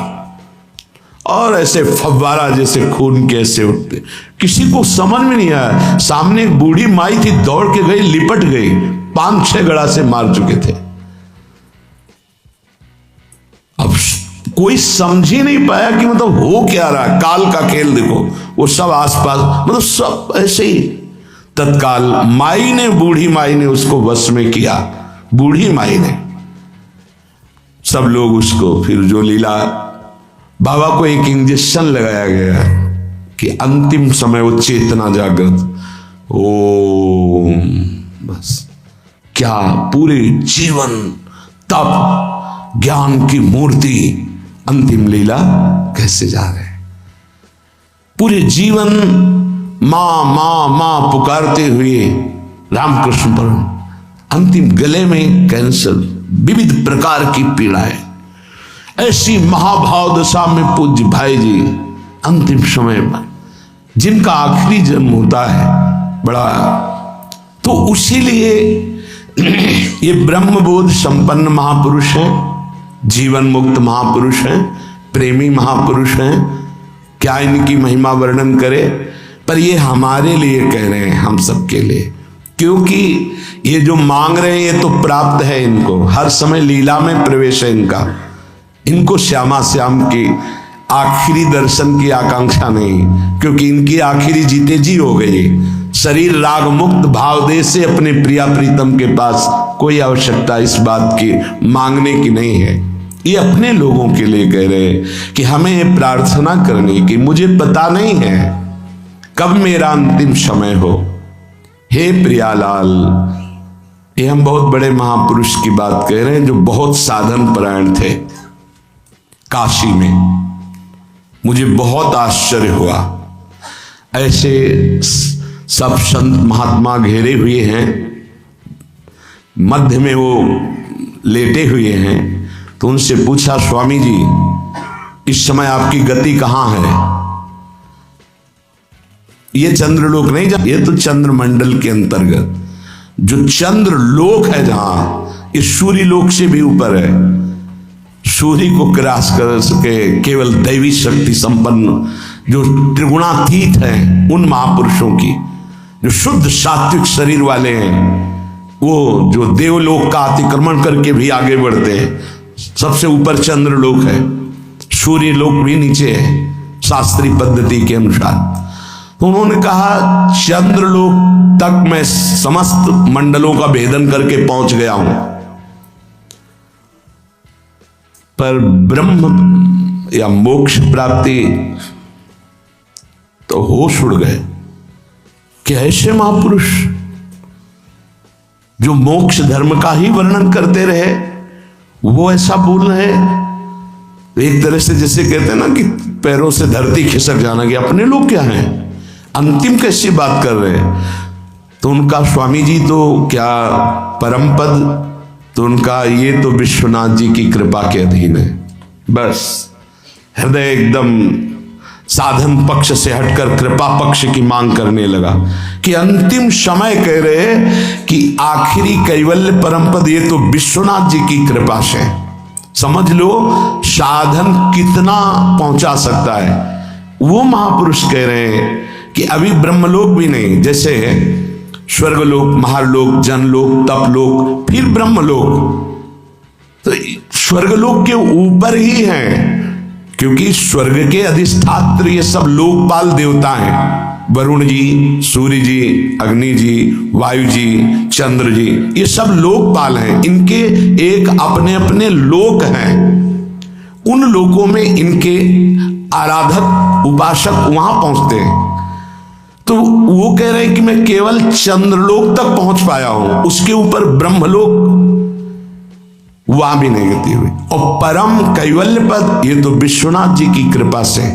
और ऐसे फव्वारा जैसे खून के ऐसे उठते। किसी को समझ में नहीं आया। सामने एक बूढ़ी माई थी, दौड़ के गई, लिपट गई, 5-6 गड़ासे मार चुके थे। अब कोई समझ ही नहीं पाया कि मतलब हो क्या रहा। काल का खेल देखो, वो सब आसपास, मतलब सब ऐसे ही। तत्काल माई ने, बूढ़ी माई ने उसको वश में किया। बूढ़ी माई ने, सब लोग उसको, फिर जो लीला, बाबा को एक इंजेक्शन लगाया गया कि अंतिम समय वो चेतना जागृत। ओम, बस क्या पूरे जीवन तप ज्ञान की मूर्ति, अंतिम लीला कैसे जा रहे हैं। पूरे जीवन मां मां मां पुकारते हुए रामकृष्ण पर, अंतिम गले में कैंसर, विविध प्रकार की पीड़ाएं। ऐसी महाभाव दशा में पूज्य भाई जी अंतिम समय में, जिनका आखिरी जन्म होता है बड़ा, तो उसीलिए ये ब्रह्मबोध संपन्न महापुरुष हैं, जीवन मुक्त महापुरुष हैं, प्रेमी महापुरुष हैं। क्या इनकी महिमा वर्णन करे, पर ये हमारे लिए कह रहे हैं, हम सबके लिए। क्योंकि ये जो मांग रहे हैं ये तो प्राप्त है इनको, हर समय लीला में प्रवेश है इनका। इनको श्यामा श्याम की आखिरी दर्शन की आकांक्षा नहीं, क्योंकि इनकी आखिरी जीते जी हो गई। शरीर राग मुक्त भाव दे से अपने प्रिया प्रीतम के पास कोई आवश्यकता इस बात की मांगने की नहीं है। ये अपने लोगों के लिए कह रहे हैं कि हमें ये प्रार्थना करनी कि मुझे पता नहीं है कब मेरा अंतिम समय हो। हे प्रियालाल, ये हम बहुत बड़े महापुरुष की बात कह रहे हैं जो बहुत साधन परायण थे। काशी में मुझे बहुत आश्चर्य हुआ, ऐसे सब संत महात्मा घेरे हुए हैं, मध्य में वो लेटे हुए हैं। तो उनसे पूछा, स्वामी जी इस समय आपकी गति कहां है? ये चंद्रलोक नहीं, ये तो चंद्रमंडल के अंतर्गत जो चंद्रलोक है, जहां इस सूर्य लोक से भी ऊपर है। सूर्य को क्रॉस कर सके केवल दैवी शक्ति संपन्न जो त्रिगुणातीत हैं, उन महापुरुषों की, जो शुद्ध सात्विक शरीर वाले हैं, वो जो देवलोक का अतिक्रमण करके भी आगे बढ़ते हैं। सबसे ऊपर चंद्रलोक है, सूर्य लोक भी नीचे है शास्त्रीय पद्धति के अनुसार। तो उन्होंने कहा चंद्रलोक तक मैं समस्त मंडलों का भेदन करके पहुंच गया हूं, पर ब्रह्म या मोक्ष प्राप्ति, तो होश उड़ गए कि ऐसे महापुरुष जो मोक्ष धर्म का ही वर्णन करते रहे वो ऐसा बोल रहे। एक तरह से जैसे कहते हैं ना कि पैरों से धरती खिसक जाना कि अपने लोग क्या हैं, अंतिम कैसी बात कर रहे हैं। तो उनका स्वामी जी तो क्या परम पद, तो उनका ये तो विश्वनाथ जी की कृपा के अधीन है। बस हृदय एकदम साधन पक्ष से हटकर कृपा पक्ष की मांग करने लगा कि अंतिम समय कह रहे कि आखिरी कैवल्य परम पद ये तो विश्वनाथ जी की कृपा से। समझ लो साधन कितना पहुंचा सकता है। वो महापुरुष कह रहे हैं कि अभी ब्रह्मलोक भी नहीं, जैसे स्वर्गलोक, महालोक, जनलोक, तपलोक, फिर ब्रह्मलोक, तो स्वर्गलोक के ऊपर ही है, क्योंकि स्वर्ग के अधिष्ठात्र ये सब लोकपाल देवता हैं। वरुण जी, सूर्य जी, अग्नि जी, वायु जी, चंद्र जी, ये सब लोकपाल हैं। इनके एक अपने अपने लोक हैं। उन लोकों में इनके आराधक उपासक वहां पहुंचते हैं। तो वो कह रहे हैं कि मैं केवल चंद्रलोक तक पहुंच पाया हूं, उसके ऊपर ब्रह्मलोक वहां भी नहीं गति हुई। और परम कैवल्य पद ये तो विश्वनाथ जी की कृपा से,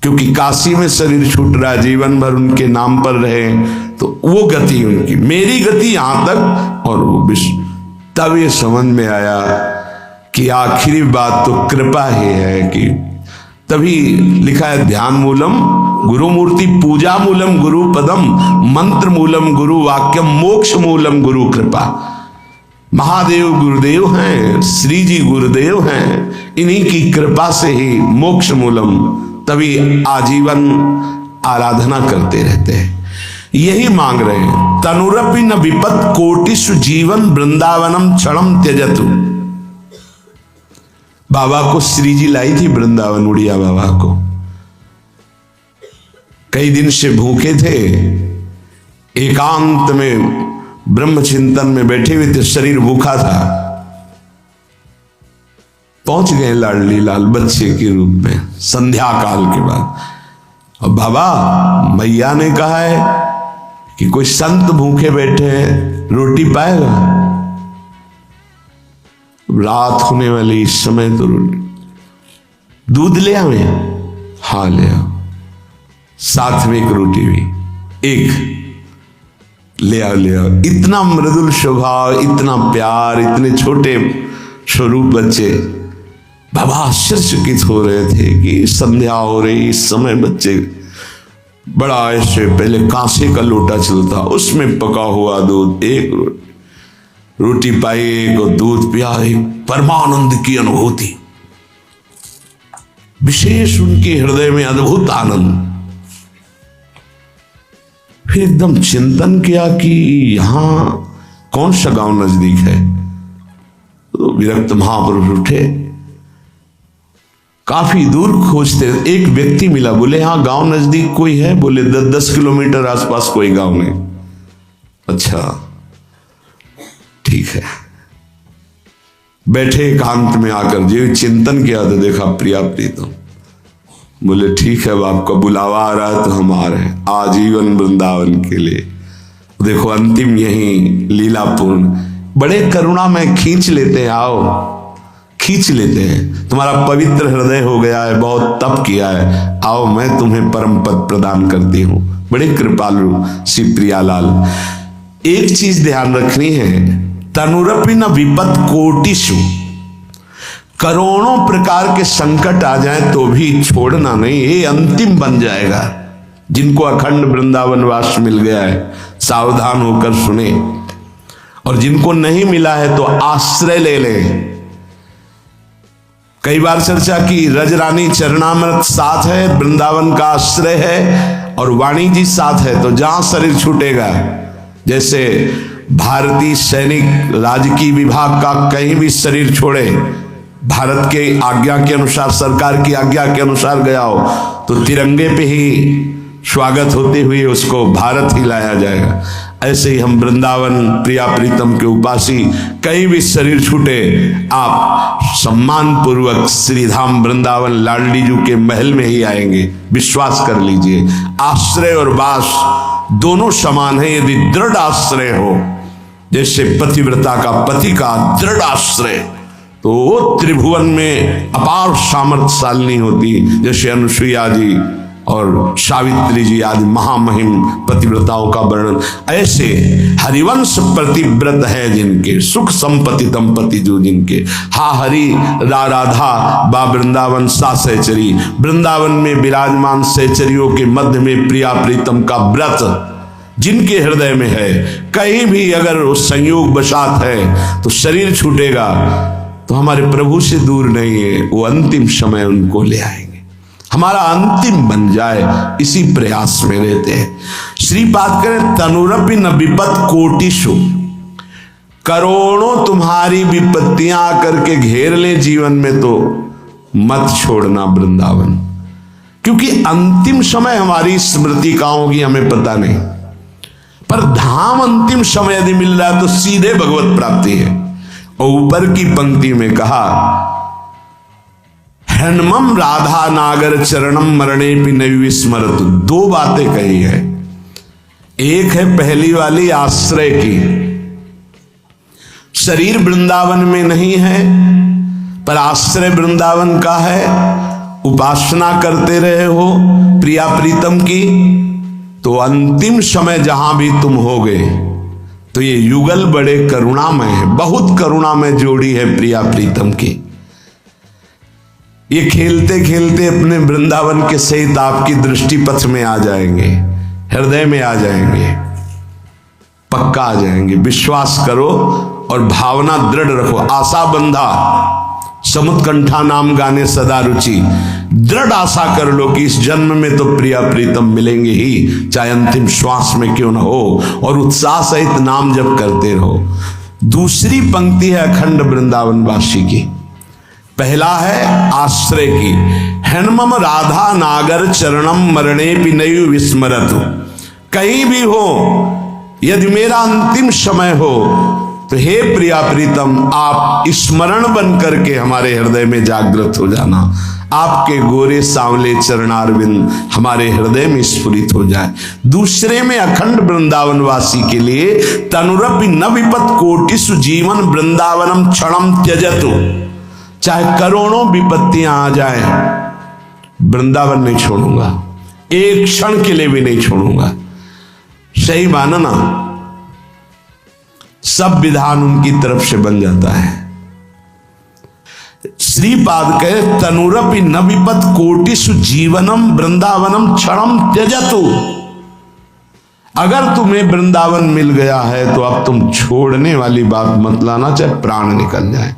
क्योंकि काशी में शरीर छूट रहा, जीवन भर उनके नाम पर रहे, तो वो गति उनकी, मेरी गति यहां तक और वो विश्व। तब ये समझ में आया कि आखिरी बात तो कृपा ही है। कि तभी लिखा है ध्यान मूलम गुरु मूर्ति, पूजा मूलम गुरु पदम, मंत्र मूलम गुरु वाक्यम, मोक्ष मूलम गुरु कृपा। महादेव गुरुदेव हैं, श्री जी गुरुदेव हैं, इन्हीं की कृपा से ही मोक्ष मूलम। तभी आजीवन आराधना करते रहते हैं, यही मांग रहे हैं। तनुरपि न विपत कोटिषु जीवन वृंदावनम क्षणम त्यजतु। बाबा को श्री जी लाई थी वृंदावन, उड़िया बाबा को। कई दिन से भूखे थे, एकांत में ब्रह्म चिंतन में बैठे हुए थे, शरीर भूखा था। पहुंच गए लाडली लाल बच्चे के रूप में संध्या काल के बाद। और बाबा मैया ने कहा है कि कोई संत भूखे बैठे हैं, रोटी पाएगा। रात होने वाली इस समय तो दूध ले आवे, हाँ ले आओ, साथ में एक रोटी भी, एक ले आओ ले आओ। इतना मृदुल स्वभाव, इतना प्यार, इतने छोटे स्वरूप बच्चे। बाबा आश्चर्यचकित हो रहे थे कि संध्या हो रही, इस समय बच्चे बड़ा ऐसे, पहले कांसे का लोटा चलता, उसमें पका हुआ दूध, एक रोटी पाई, एक दूध पिया, एक परमानंद की अनुभूति, विशेष उनके हृदय में अद्भुत आनंद। फिर एकदम चिंतन किया कि यहां कौन सा गांव नजदीक है। तो विरक्त महापुरुष उठे, काफी दूर खोजते, एक व्यक्ति मिला, बोले हाँ गांव नजदीक कोई है? बोले 10 किलोमीटर आसपास कोई गांव नहीं। अच्छा ठीक है। बैठे एकांत में आकर जो चिंतन किया तो देखा प्रिया प्रीतम। बोले ठीक है, अब आपका बुलावा आ रहा है तो हम आ रहे हैं आजीवन वृंदावन के लिए। देखो अंतिम यही लीलापूर्ण, बड़े करुणा में खींच लेते हैं, आओ खींच लेते हैं। तुम्हारा पवित्र हृदय हो गया है, बहुत तप किया है, आओ मैं तुम्हें परम पद प्रदान करती हूं। बड़े कृपालु श्री प्रियालाल। एक चीज ध्यान रखनी है, तनुरपि न विपत कोटिषु, करोड़ों प्रकार के संकट आ जाए तो भी छोड़ना नहीं, ये अंतिम बन जाएगा। जिनको अखंड वृंदावन वास मिल गया है सावधान होकर सुने, और जिनको नहीं मिला है तो आश्रय ले लें। कई बार चर्चा की, रजरानी चरणामृत साथ है, वृंदावन का आश्रय है, और वाणी जी साथ है, तो जहां शरीर छूटेगा, जैसे भारतीय सैनिक राजकीय विभाग का कहीं भी शरीर छोड़े, भारत के आज्ञा के अनुसार, सरकार की आज्ञा के अनुसार गया हो, तो तिरंगे पे ही स्वागत होते हुए उसको भारत ही लाया जाएगा। ऐसे ही हम वृंदावन प्रिया प्रीतम के उपासी, कहीं भी शरीर छूटे आप सम्मान पूर्वक श्रीधाम वृंदावन लाडली जी के महल में ही आएंगे, विश्वास कर लीजिए। आश्रय और वास दोनों समान है। यदि दृढ़ आश्रय हो, जैसे पतिव्रता का पति का दृढ़ आश्रय, तो वो त्रिभुवन में अपार सामर्थ्यशालिनी होती, जैसे अनुसुईया जी और सावित्री जी आदि महामहिम पतिव्रताओं का वर्णन। ऐसे हरिवंश प्रतिव्रत है जिनके, सुख संपत्ति दंपति जो जिनके, हा हरि रा राधा बा वृंदावन सा सहचरी, वृंदावन में विराजमान सहचरियों के मध्य में प्रिया प्रीतम का व्रत जिनके हृदय में है, कहीं भी अगर उस संयोग बसात है तो शरीर छूटेगा तो हमारे प्रभु से दूर नहीं है, वो अंतिम समय उनको ले आएंगे, हमारा अंतिम बन जाए, इसी प्रयास में रहते हैं। श्रीपाद करें तनुरपि न विपत कोटिषु, करोड़ों तुम्हारी विपत्तियां आकर के घेर ले जीवन में तो मत छोड़ना वृंदावन, क्योंकि अंतिम समय हमारी स्मृति का होगी हमें पता नहीं, पर धाम अंतिम समय यदि मिल रहा है तो सीधे भगवत प्राप्ति है। और ऊपर की पंक्ति में कहा हनुमम राधा नागर चरणम मरणे भी नहीं विस्मरत, दो बातें कही है। एक है पहली वाली आश्रय की, शरीर वृंदावन में नहीं है पर आश्रय वृंदावन का है, उपासना करते रहे हो प्रिया प्रीतम की, तो अंतिम समय जहां भी तुम होगे तो ये युगल बड़े करुणामय है, बहुत करुणामय जोड़ी है प्रिया प्रीतम की। ये खेलते खेलते अपने वृंदावन के सहित आपकी दृष्टि पथ में आ जाएंगे, हृदय में आ जाएंगे, पक्का आ जाएंगे। विश्वास करो और भावना दृढ़ रखो। आशा बंधा समुत्कंठा नाम गाने सदा रुचि, दृढ़ आशा कर लो कि इस जन्म में तो प्रिया प्रीतम मिलेंगे ही, चाहे अंतिम श्वास में क्यों न हो, और उत्साह सहित नाम जप करते रहो। दूसरी पंक्ति है अखंड वृंदावन वासी की, पहला है आश्रय की, हनुमम राधा नागर चरणम मरणे भी नहीं विस्मरत, कहीं भी हो यदि मेरा अंतिम समय हो तो हे प्रिया प्रीतम आप स्मरण बन करके हमारे हृदय में जागृत हो जाना, आपके गोरे सांवले चरणारविंद हमारे हृदय में स्फुरित हो जाए। दूसरे में अखंड वृंदावन वासी के लिए तनुरपि न विपत कोटिषु जीवन वृंदावनम क्षणम त्यजतु, चाहे करोड़ों विपत्तियां आ जाए वृंदावन नहीं छोड़ूंगा, एक क्षण के लिए भी नहीं छोड़ूंगा। सही मानना, सब विधान उनकी तरफ से बन जाता है। श्रीपाद कहे तनुरपि न विपत कोटिषु जीवनम वृंदावनम क्षणम त्यजतु, अगर तुम्हें वृंदावन मिल गया है तो अब तुम छोड़ने वाली बात मत लाना, चाहे प्राण निकल जाए,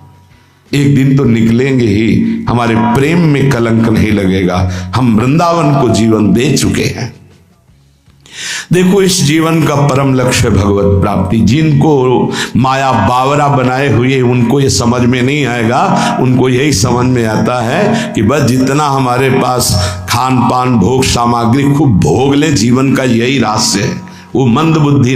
एक दिन तो निकलेंगे ही, हमारे प्रेम में कलंक नहीं लगेगा, हम वृंदावन को जीवन दे चुके हैं। देखो इस जीवन का परम लक्ष्य भगवत प्राप्ति, जिनको माया बावरा बनाए हुए उनको ये समझ में नहीं आएगा, उनको यही समझ में आता है कि बस जितना हमारे पास खान पान भोग सामग्री खूब भोग ले, जीवन का यही रहस्य है। वो मंद बुद्धि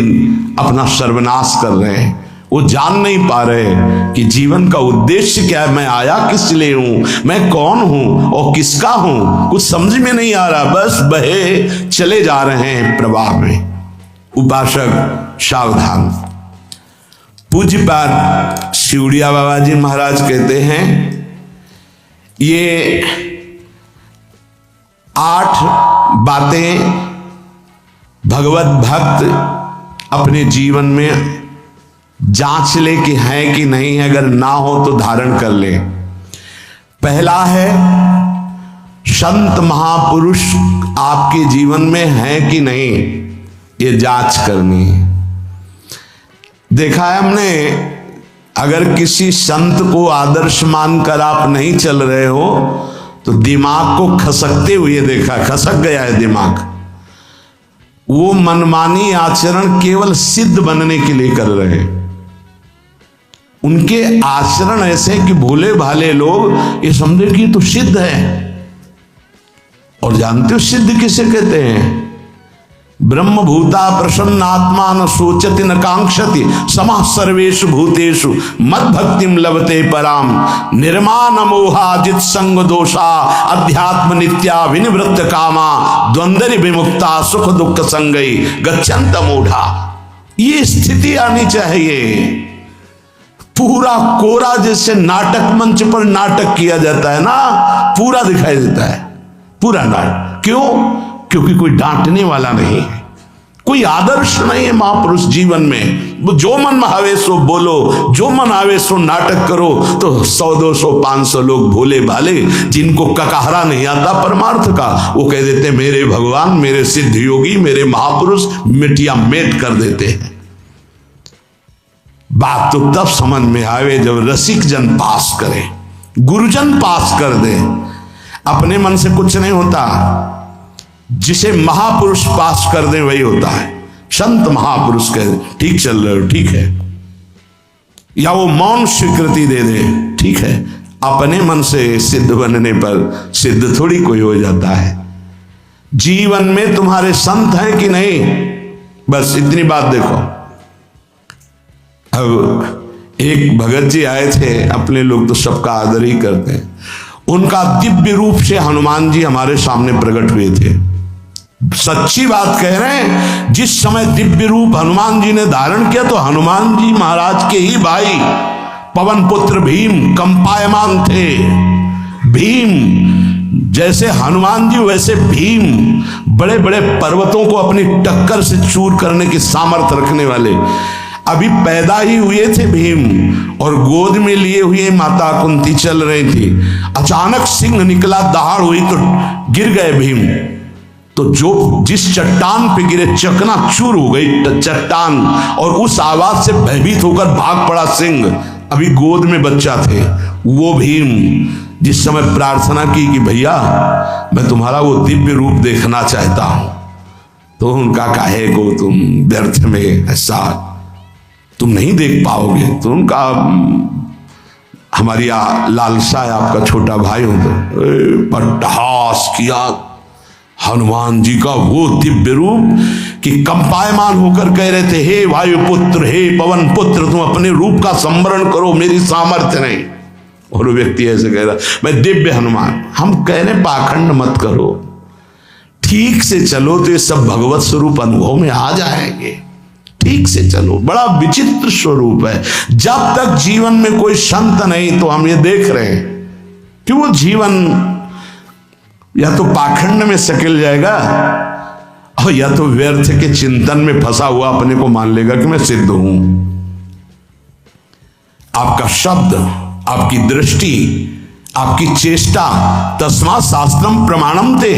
अपना सर्वनाश कर रहे हैं, वो जान नहीं पा रहे कि जीवन का उद्देश्य क्या है, मैं आया किस लिए हूं, मैं कौन हूं और किसका हूं, कुछ समझ में नहीं आ रहा, बस बहे चले जा रहे हैं प्रवाह में। उपासक सावधान। पूज्यपाद शिवड़िया बाबा जी महाराज कहते हैं ये 8 बातें भगवत भक्त अपने जीवन में जांच ले कि है कि नहीं है, अगर ना हो तो धारण कर ले। पहला है संत महापुरुष आपके जीवन में है कि नहीं, ये जांच करनी है। देखा है हमने, अगर किसी संत को आदर्श मानकर आप नहीं चल रहे हो तो दिमाग को खसकते हुए देखा, खसक गया है दिमाग। वो मनमानी आचरण केवल सिद्ध बनने के लिए कर रहे हैं। उनके आचरण ऐसे कि भोले भाले लोग ये समझे कि तो सिद्ध है। और जानते हो सिद्ध किसे कहते हैं? ब्रह्मभूता प्रसन्नात्मा न सोचति न कांक्षति समः सर्वेषु भूतेषु मद्भक्तिम लभते पराम निर्माण मोहाजित संग दोषा अध्यात्म नित्या विनिवृत्त कामा द्वंद्व विमुक्ता सुख दुख संगई गच्छन्त मूढ़ा। ये स्थिति आनी चाहिए। पूरा कोरा जैसे नाटक मंच पर नाटक किया जाता है ना, पूरा दिखाई देता है, पूरा नाटक। क्यों? क्योंकि कोई डांटने वाला नहीं है, कोई आदर्श नहीं है महापुरुष जीवन में। वो जो मन आवे सो बोलो, जो मन आवे सो नाटक करो, तो 100-200 500 लोग भोले भाले जिनको ककहरा नहीं आता परमार्थ का, वो कह देते मेरे भगवान, मेरे सिद्ध योगी, मेरे महापुरुष मिटिया मेट कर देते हैं। बात तो तब समझ में आवे जब रसिक जन पास करे, गुरुजन पास कर दे। अपने मन से कुछ नहीं होता, जिसे महापुरुष पास कर दे वही होता है। संत महापुरुष कह दे ठीक चल रहे हो, ठीक है, या वो मौन स्वीकृति दे दे, ठीक है। अपने मन से सिद्ध बनने पर सिद्ध थोड़ी कोई हो जाता है। जीवन में तुम्हारे संत हैं कि नहीं, बस इतनी बात देखो। अब एक भगत जी आए थे, अपने लोग तो सबका आदर ही करते हैं, उनका दिव्य रूप से हनुमान जी हमारे सामने प्रकट हुए थे। सच्ची बात कह रहे हैं, जिस समय दिव्य रूप हनुमान जी ने धारण किया तो हनुमान जी महाराज के ही भाई पवन पुत्र भीम कंपायमान थे। भीम जैसे हनुमान जी वैसे भीम, बड़े बड़े पर्वतों को अपनी टक्कर से चूर करने की सामर्थ्य रखने वाले। अभी पैदा ही हुए थे भीम और गोद में लिए हुए माता कुंती चल रही थी। अचानक सिंह निकला, दहाड़ हुई तो गिर गए भीम। तो जो जिस चट्टान पे गिरे चकनाचूर हो गई चट्टान, और उस आवाज से भयभीत होकर भाग पड़ा सिंह। अभी गोद में बच्चा थे वो भीम, जिस समय प्रार्थना की कि भैया मैं तुम्हारा वो दिव्य रूप देखना चाहता हूं, तो उनका काहे को तुम व्यर्थ में ऐसा तुम नहीं देख पाओगे। तो उनका हमारी लालसा है, आपका छोटा भाई हो। तो पट्टहास किया हनुमान जी का वो दिव्य रूप कि कंपायमान होकर कह रहे थे, हे वायुपुत्र, हे पवन पुत्र, तुम अपने रूप का संवरण करो, मेरी सामर्थ्य नहीं। और वो व्यक्ति ऐसे कह रहा, मैं दिव्य हनुमान। हम कह रहे पाखंड मत करो, ठीक से चलो तो ये सब भगवत स्वरूप अनुभव में आ जाएंगे। ठीक से चलो, बड़ा विचित्र स्वरूप है। जब तक जीवन में कोई संत नहीं, तो हम ये देख रहे हैं कि वो जीवन या तो पाखंड में सकेल जाएगा और या तो व्यर्थ के चिंतन में फंसा हुआ अपने को मान लेगा कि मैं सिद्ध हूं। आपका शब्द, आपकी दृष्टि, आपकी चेष्टा, तस्मात् शास्त्रम प्रमाणम ते,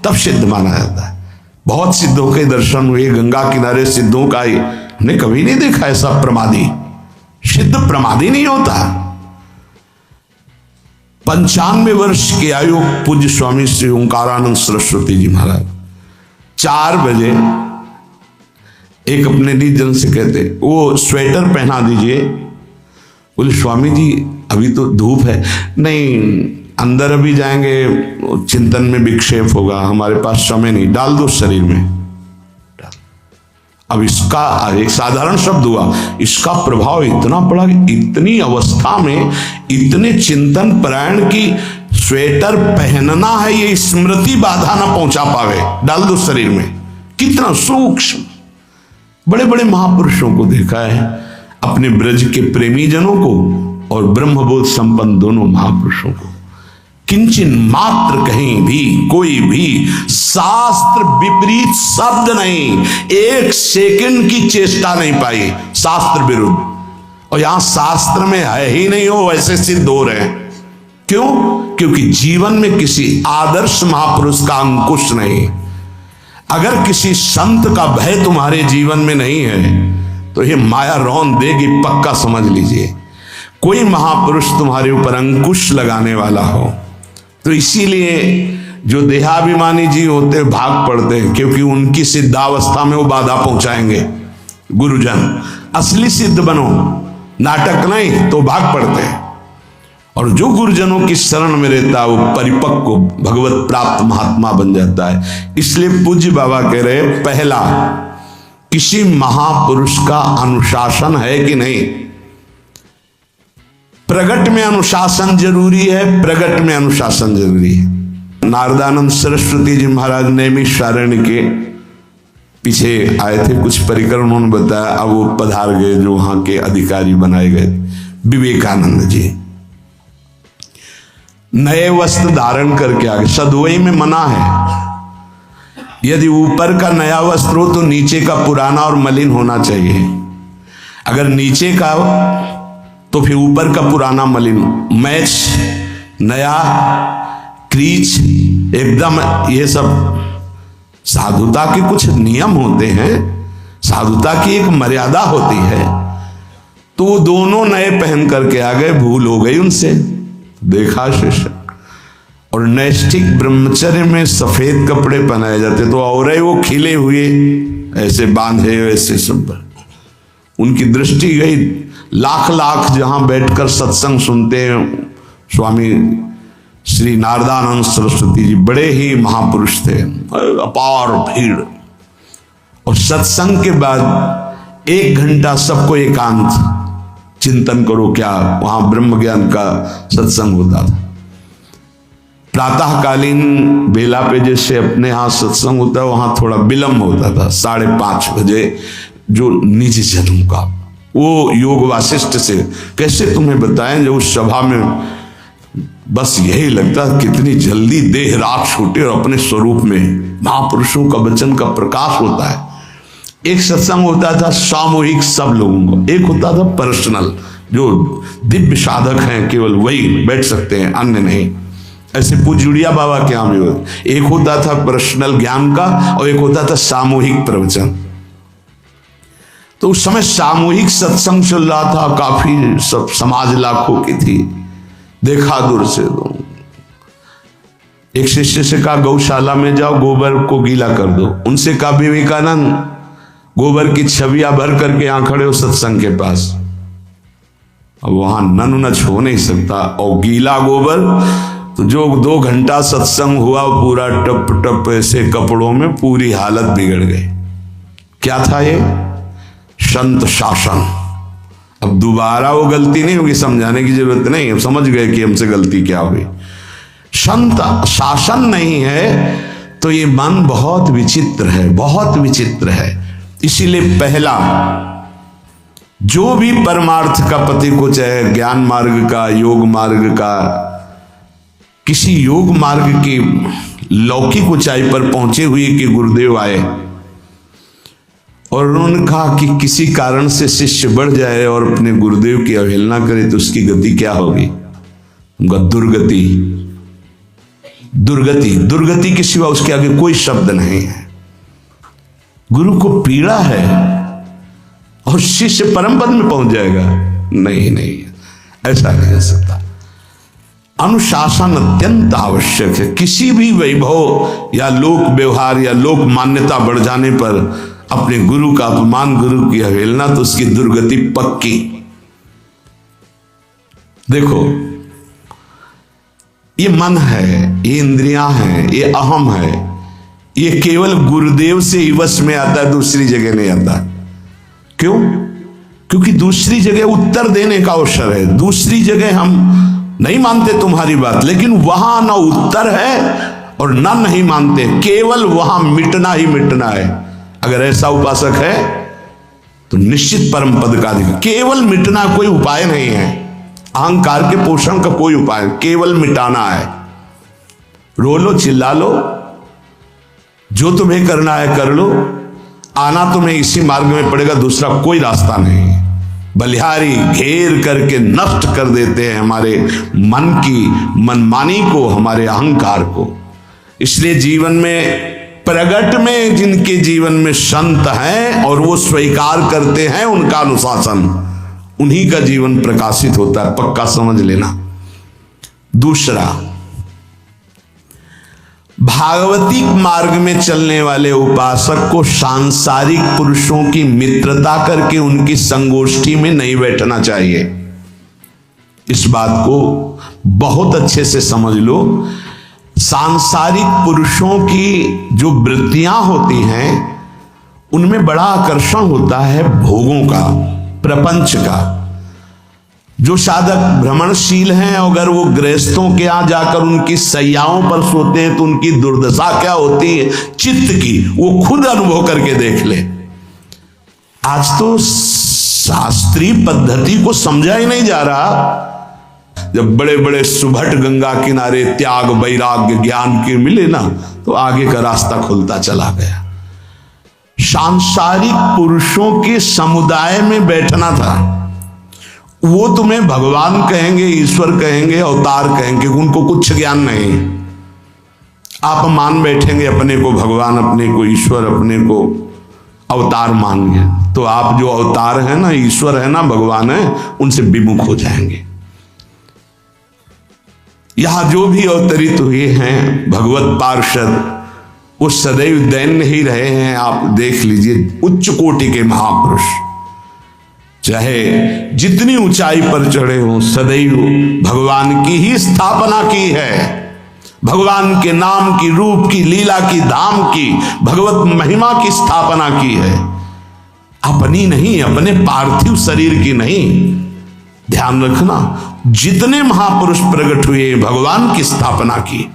तब सिद्ध माना जाता है। बहुत सिद्धों के दर्शन हुए, गंगा किनारे सिद्धों का हमने कभी नहीं देखा ऐसा प्रमादी। सिद्ध प्रमादी नहीं होता। 95 वर्ष की आयु पूज्य स्वामी श्री ओंकारानंद सरस्वती जी महाराज 4 बजे एक अपने निजन से कहते, वो स्वेटर पहना दीजिए। बोले स्वामी जी अभी तो धूप है। नहीं, अंदर अभी जाएंगे चिंतन में विक्षेप होगा, हमारे पास समय नहीं, डाल दो शरीर में। अब इसका एक साधारण शब्द हुआ, इसका प्रभाव इतना पड़ा कि इतनी अवस्था में इतने चिंतन परायण की स्वेटर पहनना है, ये स्मृति बाधा ना पहुंचा पावे, डाल दो शरीर में। कितना सूक्ष्म। बड़े बड़े महापुरुषों को देखा है, अपने ब्रज के प्रेमी जनों को और ब्रह्मबोध संपन्न दोनों महापुरुषों को, किंचन मात्र कहीं भी कोई भी शास्त्र विपरीत शब्द नहीं, 1 सेकंड की चेष्टा नहीं पाई शास्त्र विरुद्ध। और यहां शास्त्र में है ही नहीं, हो वैसे सिद्ध हो रहे हैं। क्यों? क्योंकि जीवन में किसी आदर्श महापुरुष का अंकुश नहीं। अगर किसी संत का भय तुम्हारे जीवन में नहीं है तो ये माया रौन देगी, पक्का समझ लीजिए। कोई महापुरुष तुम्हारे ऊपर अंकुश लगाने वाला हो तो इसीलिए जो देहाभिमानी जी होते भाग पड़ते हैं, क्योंकि उनकी सिद्धावस्था में वो बाधा पहुंचाएंगे। गुरुजन असली सिद्ध बनो, नाटक नहीं, तो भाग पड़ते हैं। और जो गुरुजनों की शरण में रहता है वो परिपक्व भगवत प्राप्त महात्मा बन जाता है। इसलिए पूज्य बाबा कह रहे पहला, किसी महापुरुष का अनुशासन है कि नहीं। प्रगट में अनुशासन जरूरी है, प्रगट में अनुशासन जरूरी है। नारदानंद सरस्वती जी महाराज नैमिषारण्य के पीछे आए थे, कुछ परिक्रम उन्होंने बताया, अब वो पधार गए जो वहां के अधिकारी बनाए गए विवेकानंद जी। नए वस्त्र धारण करके आगे, सदवई में मना है, यदि ऊपर का नया वस्त्र हो तो नीचे का पुराना और मलिन होना चाहिए। अगर नीचे का तो फिर ऊपर का पुराना मलिन, मैच नया क्रीच एकदम, ये सब साधुता के कुछ नियम होते हैं, साधुता की एक मर्यादा होती है। तो दोनों नए पहन करके आ गए, भूल हो गई उनसे, देखा शिष्य। और नैष्ठिक ब्रह्मचर्य में सफेद कपड़े पहनाए जाते, तो और वो खिले हुए ऐसे बांधे वैसे सब, उनकी दृष्टि गई। लाख लाख जहां बैठकर सत्संग सुनते हैं, स्वामी श्री नारदानंद सरस्वती जी बड़े ही महापुरुष थे, अपार भीड़। और सत्संग के बाद 1 घंटा सबको एकांत चिंतन करो, क्या वहां ब्रह्म ज्ञान का सत्संग होता था। प्रातःकालीन बेला पे जैसे अपने यहाँ सत्संग होता है, वहां थोड़ा विलंब होता था, 5:30 बजे। जो निज जनों का वो योग वासिष्ठ से कैसे तुम्हें बताएं, जो उस सभा में बस यही लगता कितनी जल्दी देह राख छूटे और अपने स्वरूप में महापुरुषों का वचन का प्रकाश होता है। एक सत्संग होता था सामूहिक सब लोगों का, एक होता था पर्सनल, जो दिव्य साधक हैं केवल वही बैठ सकते हैं, अन्य नहीं। ऐसे पूज्य बाबा के यहाँ भी एक होता था पर्सनल ज्ञान का और एक होता था सामूहिक प्रवचन। तो उस समय सामूहिक सत्संग चल रहा था, काफी सब समाज लाखों की थी। देखा दूर से, तो एक शिष्य से कहा गौशाला में जाओ, गोबर को गीला कर दो। उनसे कहा विवेकानंद गोबर की छवियां भर करके यहां खड़े हो सत्संग के पास। अब वहां नच हो नहीं सकता, और गीला गोबर तो जो 2 घंटा सत्संग हुआ पूरा टप टप ऐसे कपड़ों में, पूरी हालत बिगड़ गई। क्या था ये? संत शासन। अब दोबारा वो गलती नहीं होगी, समझाने की जरूरत नहीं, अब समझ गए कि हमसे गलती क्या हुई। संत शासन नहीं है तो ये मन बहुत विचित्र है, बहुत विचित्र है। इसीलिए पहला, जो भी परमार्थ का पति को, चाहे ज्ञान मार्ग का, योग मार्ग का, किसी योग मार्ग की लौकिक ऊंचाई पर पहुंचे हुए कि गुरुदेव आए और उन्होंने कहा कि किसी कारण से शिष्य बढ़ जाए और अपने गुरुदेव की अवहेलना करे तो उसकी गति क्या होगी? उनका दुर्गति। दुर्गति, दुर्गति के सिवा उसके आगे कोई शब्द नहीं है। गुरु को पीड़ा है और शिष्य परम पद में पहुंच जाएगा? नहीं नहीं, ऐसा नहीं हो सकता। अनुशासन अत्यंत आवश्यक है। किसी भी वैभव या लोक व्यवहार या लोक मान्यता बढ़ जाने पर अपने गुरु का अपमान, गुरु की अवहेलना, तो उसकी दुर्गति पक्की। देखो, ये मन है, ये इंद्रियां हैं, ये अहम है, ये केवल गुरुदेव से ही वश में आता है, दूसरी जगह नहीं आता। क्यों? क्योंकि दूसरी जगह उत्तर देने का अवसर है। दूसरी जगह हम नहीं मानते तुम्हारी बात, लेकिन वहां ना उत्तर है और ना नहीं मानते, केवल वहां मिटना ही मिटना है। अगर ऐसा उपासक है तो निश्चित परम पद का अधिकार। केवल मिटना कोई उपाय नहीं है, अहंकार के पोषण का कोई उपाय, केवल मिटाना है। रो लो, चिल्ला लो, जो तुम्हें करना है कर लो, आना तुम्हें इसी मार्ग में पड़ेगा, दूसरा कोई रास्ता नहीं। बलिहारी घेर करके नष्ट कर देते हैं हमारे मन की मनमानी को, हमारे अहंकार को। इसलिए जीवन में प्रगट में जिनके जीवन में संत हैं और वो स्वीकार करते हैं उनका अनुशासन, उन्हीं का जीवन प्रकाशित होता है, पक्का समझ लेना। दूसरा, भागवतिक मार्ग में चलने वाले उपासक को सांसारिक पुरुषों की मित्रता करके उनकी संगोष्ठी में नहीं बैठना चाहिए। इस बात को बहुत अच्छे से समझ लो। सांसारिक पुरुषों की जो वृत्तियां होती हैं उनमें बड़ा आकर्षण होता है भोगों का, प्रपंच का। जो साधक भ्रमणशील हैं, अगर वो गृहस्थों के यहाँ जाकर उनकी सैयाओं पर सोते हैं तो उनकी दुर्दशा क्या होती है चित्त की, वो खुद अनुभव करके देख ले। आज तो शास्त्रीय पद्धति को समझा ही नहीं जा रहा। जब बड़े बड़े सुभट गंगा किनारे त्याग वैराग्य ज्ञान के मिले ना, तो आगे का रास्ता खुलता चला गया। सांसारिक पुरुषों के समुदाय में बैठना था। वो तुम्हें भगवान कहेंगे, ईश्वर कहेंगे, अवतार कहेंगे, उनको कुछ ज्ञान नहीं। आप मान बैठेंगे अपने को भगवान, अपने को ईश्वर, अपने को अवतार मानेंगे, तो आप जो अवतार है ना, ईश्वर है ना, भगवान है, उनसे विमुख हो जाएंगे। यहां जो भी अवतरित हुए हैं भगवत पार्षद, वो सदैव दैन्य ही रहे हैं। आप देख लीजिए, उच्च कोटि के महापुरुष चाहे जितनी ऊंचाई पर चढ़े हों, सदैव भगवान की ही स्थापना की है। भगवान के नाम की, रूप की, लीला की, धाम की, भगवत महिमा की स्थापना की है, अपनी नहीं, अपने पार्थिव शरीर की नहीं। ध्यान रखना, जितने महापुरुष प्रकट हुए भगवान की स्थापना की।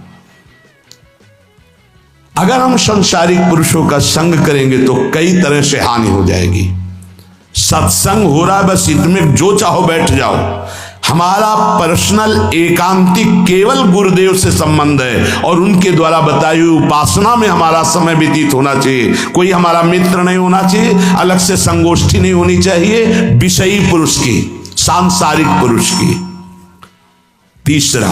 अगर हम संसारिक पुरुषों का संग करेंगे तो कई तरह से हानि हो जाएगी। सत्संग हो रहा है, बस इसमें जो चाहो बैठ जाओ। हमारा पर्सनल एकांतिक केवल गुरुदेव से संबंध है और उनके द्वारा बताई हुई उपासना में हमारा समय व्यतीत होना चाहिए। कोई हमारा मित्र नहीं होना चाहिए, अलग से संगोष्ठी नहीं होनी चाहिए विषयी पुरुष की, सांसारिक पुरुष की। तीसरा,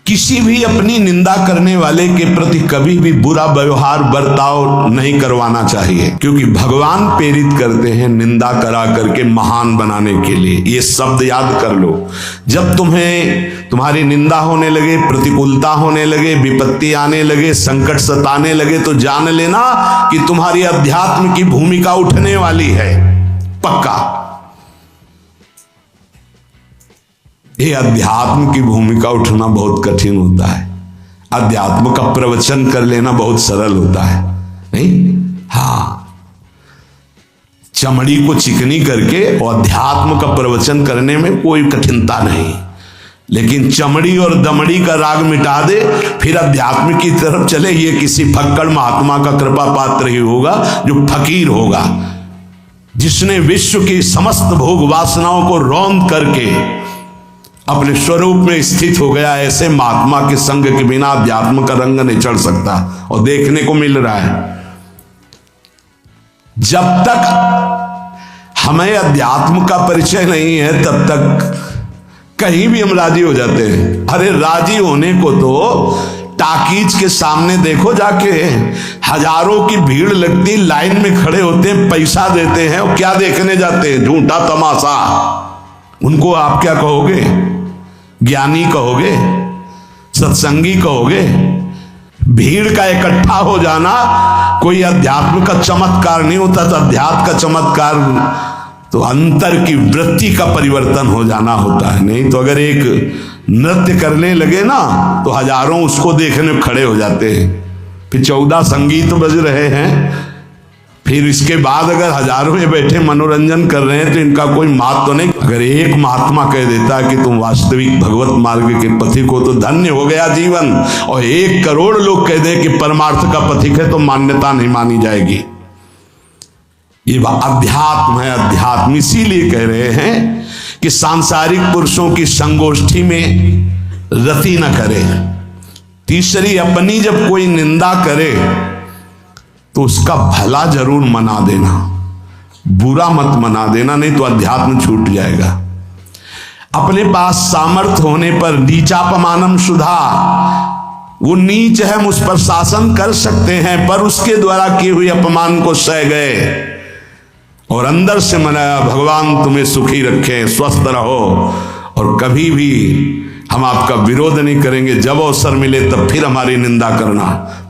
किसी भी अपनी निंदा करने वाले के प्रति कभी भी बुरा व्यवहार बर्ताव नहीं करवाना चाहिए, क्योंकि भगवान प्रेरित करते हैं निंदा करा करके महान बनाने के लिए। ये शब्द याद कर लो। जब तुम्हें तुम्हारी निंदा होने लगे, प्रतिकूलता होने लगे, विपत्ति आने लगे, संकट सताने लगे, तो जान लेना कि तुम्हारी अध्यात्म की भूमिका उठने वाली है, पक्का। ये अध्यात्म की भूमिका उठना बहुत कठिन होता है। अध्यात्म का प्रवचन कर लेना बहुत सरल होता है, नहीं? हाँ, चमड़ी को चिकनी करके और अध्यात्म का प्रवचन करने में कोई कठिनता नहीं, लेकिन चमड़ी और दमड़ी का राग मिटा दे, फिर अध्यात्म की तरफ चले, ये किसी फक्कड़ महात्मा का कृपा पात्र ही होगा, जो फकीर होगा, जिसने विश्व की समस्त भोग वासनाओं को रौंद करके अपने स्वरूप में स्थित हो गया। ऐसे महात्मा के संग के बिना अध्यात्म का रंग नहीं चढ़ सकता, और देखने को मिल रहा है। जब तक हमें अध्यात्म का परिचय नहीं है, तब तक कहीं भी हम राजी हो जाते हैं। अरे राजी होने को तो टाकीज के सामने देखो जाके, हजारों की भीड़ लगती, लाइन में खड़े होते हैं, पैसा देते हैं, और क्या देखने जाते हैं? झूठा तमाशा। उनको आप क्या कहोगे? ज्ञानी कहोगे? सत्संगी कहोगे? भीड़ का इकट्ठा हो जाना कोई अध्यात्म का चमत्कार नहीं होता। तो अध्यात्म का चमत्कार तो अंतर की वृत्ति का परिवर्तन हो जाना होता है। नहीं तो अगर एक नृत्य करने लगे ना, तो हजारों उसको देखने खड़े हो जाते हैं। फिर 14 संगीत बज रहे हैं, फिर इसके बाद अगर हजारों में बैठे मनोरंजन कर रहे हैं, तो इनका कोई महत्व तो नहीं। अगर एक महात्मा कह देता है कि तुम वास्तविक भगवत मार्ग के पथिक हो, तो धन्य हो गया जीवन। और 1 करोड़ लोग कह दे कि परमार्थ का पथिक है, तो मान्यता नहीं मानी जाएगी। ये अध्यात्म है, अध्यात्म। इसीलिए कह रहे हैं कि सांसारिक पुरुषों की संगोष्ठी में रति न करे। तीसरी, अपनी जब कोई निंदा करे तो उसका भला जरूर मना देना, बुरा मत मना देना, नहीं तो अध्यात्म छूट जाएगा। अपने पास सामर्थ्य होने पर नीचापमानम सुधा, वो नीच है, हम उस पर शासन कर सकते हैं, पर उसके द्वारा किए हुए अपमान को सह गए और अंदर से मनाया, भगवान तुम्हें सुखी रखें, स्वस्थ रहो, और कभी भी हम आपका विरोध नहीं करेंगे। जब अवसर मिले तब फिर हमारी निंदा करना।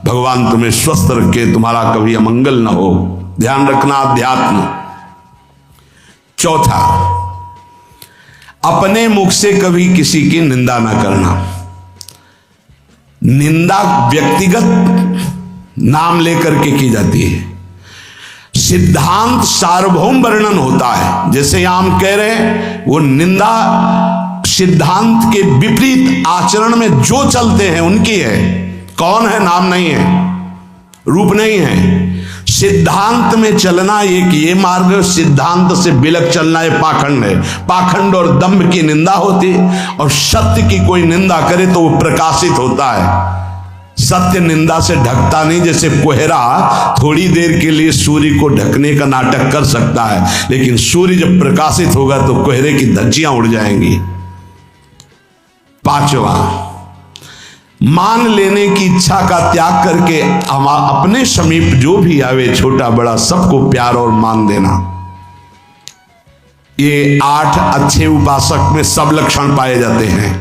भगवान तुम्हें स्वस्थ रखे, तुम्हारा कभी अमंगल न हो। ध्यान रखना, अध्यात्म। चौथा, अपने मुख से कभी किसी की निंदा ना करना। निंदा व्यक्तिगत नाम लेकर के की जाती है। सिद्धांत सार्वभौम वर्णन होता है। जैसे यहां हम कह रहे हैं, वो निंदा सिद्धांत के विपरीत आचरण में जो चलते हैं उनकी है। कौन है? नाम नहीं है, रूप नहीं है। सिद्धांत में चलना एक ये मार्ग, सिद्धांत से बिलक चलना ये पाखंड है। पाखंड और दंभ की निंदा होती है, और सत्य की कोई निंदा करे तो वो प्रकाशित होता है। सत्य निंदा से ढकता नहीं। जैसे कोहरा थोड़ी देर के लिए सूर्य को ढकने का नाटक कर सकता है, लेकिन सूर्य जब प्रकाशित होगा तो कोहरे की धज्जियां उड़ जाएंगी। पांचवा, मान लेने की इच्छा का त्याग करके अपने समीप जो भी आवे, छोटा बड़ा, सबको प्यार और मान देना। ये 8 अच्छे उपासक में सब लक्षण पाए जाते हैं।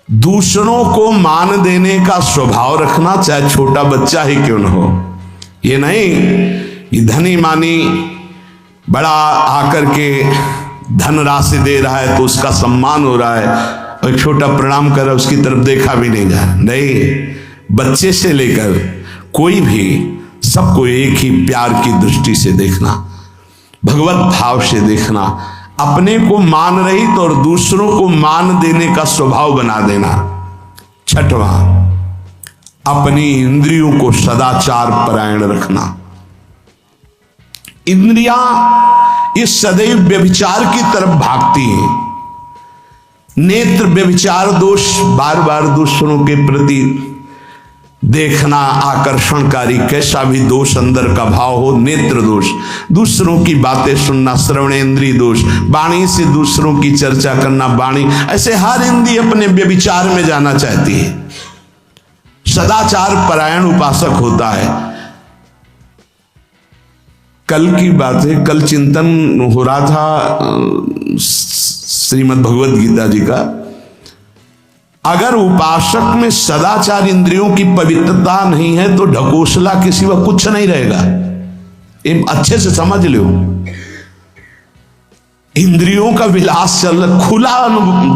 दूसरों को मान देने का स्वभाव रखना, चाहे छोटा बच्चा ही क्यों न हो। ये नहीं कि धनी मानी बड़ा आकर के धन राशि दे रहा है तो उसका सम्मान हो रहा है, और छोटा प्रणाम कर रहा है उसकी तरफ देखा भी नहीं जा रहा। नहीं, बच्चे से लेकर कोई भी सबको एक ही प्यार की दृष्टि से देखना, भगवत भाव से देखना, अपने को मान रहित और दूसरों को मान देने का स्वभाव बना देना। छठवां, अपनी इंद्रियों को सदाचार परायण रखना। इंद्रियां इस सदैव व्यभिचार की तरफ भागती हैं। नेत्र व्यभिचार दोष, बार बार दूसरों के प्रति देखना आकर्षणकारी, कैसा भी दोष अंदर का भाव हो, नेत्र दोष। दूसरों की बातें सुनना, श्रवणेंद्रिय दोष। वाणी से दूसरों की चर्चा करना, वाणी। ऐसे हर इंद्रिय अपने व्यभिचार में जाना चाहती है। सदाचार परायण उपासक होता है। कल की बात है, कल चिंतन हो रहा था श्रीमद् भगवद गीता जी का। अगर उपासक में सदाचार, इंद्रियों की पवित्रता नहीं है तो ढकोसला किसी व कुछ नहीं रहेगा। ये अच्छे से समझ लो। इंद्रियों का विलास चल रहा, खुला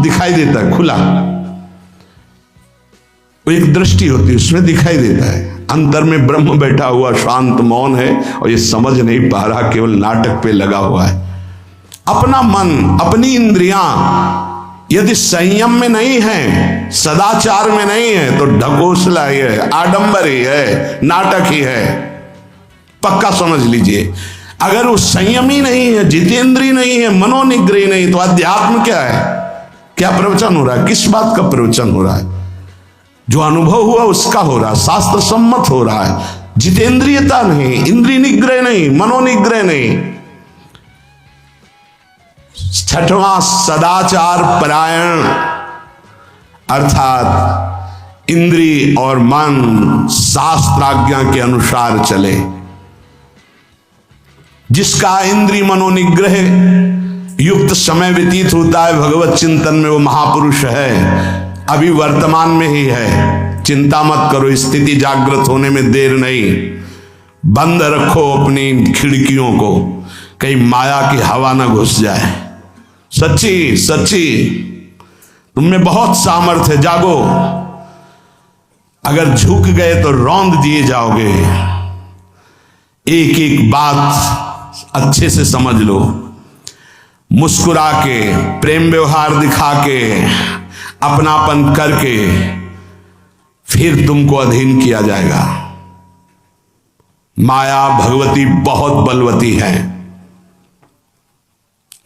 दिखाई देता है, खुला। एक दृष्टि होती है, उसमें दिखाई देता है। अंदर में ब्रह्म बैठा हुआ शांत मौन है, और ये समझ नहीं पा रहा, केवल नाटक पे लगा हुआ है। अपना मन, अपनी इंद्रियां यदि संयम में नहीं है, सदाचार में नहीं है, तो ढकोसला ही है, आडंबर ही है, नाटक ही है। पक्का समझ लीजिए। अगर वो संयमी नहीं है, जितेंद्रीय नहीं है, मनोनिग्रही नहीं, तो अध्यात्म क्या है? क्या प्रवचन हो रहा है? किस बात का प्रवचन हो रहा है? जो अनुभव हुआ उसका हो रहा है, शास्त्र सम्मत हो रहा है। जितेंद्रियता नहीं, इंद्रिय निग्रह नहीं, मनोनिग्रह नहीं। छठवां, सदाचार परायण, अर्थात इंद्रिय और मन शास्त्राज्ञा के अनुसार चले। जिसका इंद्रिय मनोनिग्रह युक्त समय व्यतीत होता है भगवत चिंतन में, वो महापुरुष है। अभी वर्तमान में ही है। चिंता मत करो, स्थिति जागृत होने में देर नहीं। बंद रखो अपनी खिड़कियों को, कहीं माया की हवा ना घुस जाए। सच्ची सच्ची तुममें बहुत सामर्थ्य है, जागो। अगर झुक गए तो रौंद दिए जाओगे। एक एक बात अच्छे से समझ लो। मुस्कुरा के, प्रेम व्यवहार दिखा के, अपनापन करके फिर तुमको अधीन किया जाएगा। माया भगवती बहुत बलवती है।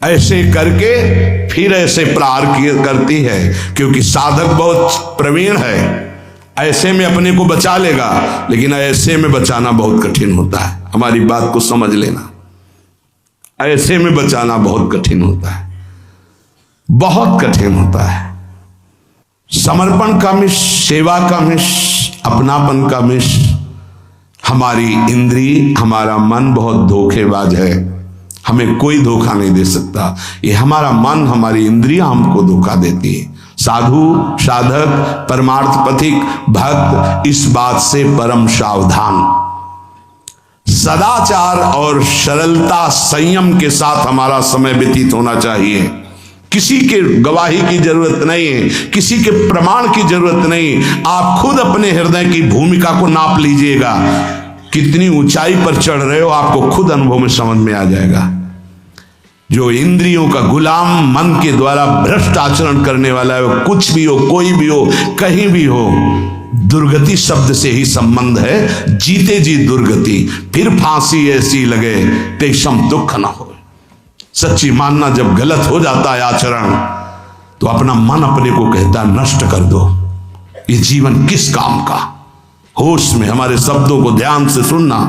ऐसे करके फिर ऐसे प्रहार करती है, क्योंकि साधक बहुत प्रवीण है। ऐसे में अपने को बचा लेगा, लेकिन ऐसे में बचाना बहुत कठिन होता है। हमारी बात को समझ लेना। ऐसे में बचाना बहुत कठिन होता है, बहुत कठिन होता है। समर्पण का मिश, सेवा का मिश, अपनापन का मिश। हमारी इंद्रिय, हमारा मन बहुत धोखेबाज है। हमें कोई धोखा नहीं दे सकता। ये हमारा मन, हमारी इंद्रियां हमको धोखा देती है। साधु, साधक, परमार्थ पथिक, भक्त इस बात से परम सावधान। सदाचार और सरलता, संयम के साथ हमारा समय व्यतीत होना चाहिए। किसी के गवाही की जरूरत नहीं है, किसी के प्रमाण की जरूरत नहीं। आप खुद अपने हृदय की भूमिका को नाप लीजिएगा, कितनी ऊंचाई पर चढ़ रहे हो आपको खुद अनुभव में समझ में आ जाएगा। जो इंद्रियों का गुलाम, मन के द्वारा भ्रष्ट आचरण करने वाला है, कुछ भी हो, कोई भी हो, कहीं भी हो, दुर्गति शब्द से ही संबंध है। जीते जी दुर्गति, फिर फांसी ऐसी लगे तेषम दुख न हो। सच्ची मानना जब गलत हो जाता है आचरण, तो अपना मन अपने को कहता है नष्ट कर दो, ये जीवन किस काम का। होश में हमारे शब्दों को ध्यान से सुनना।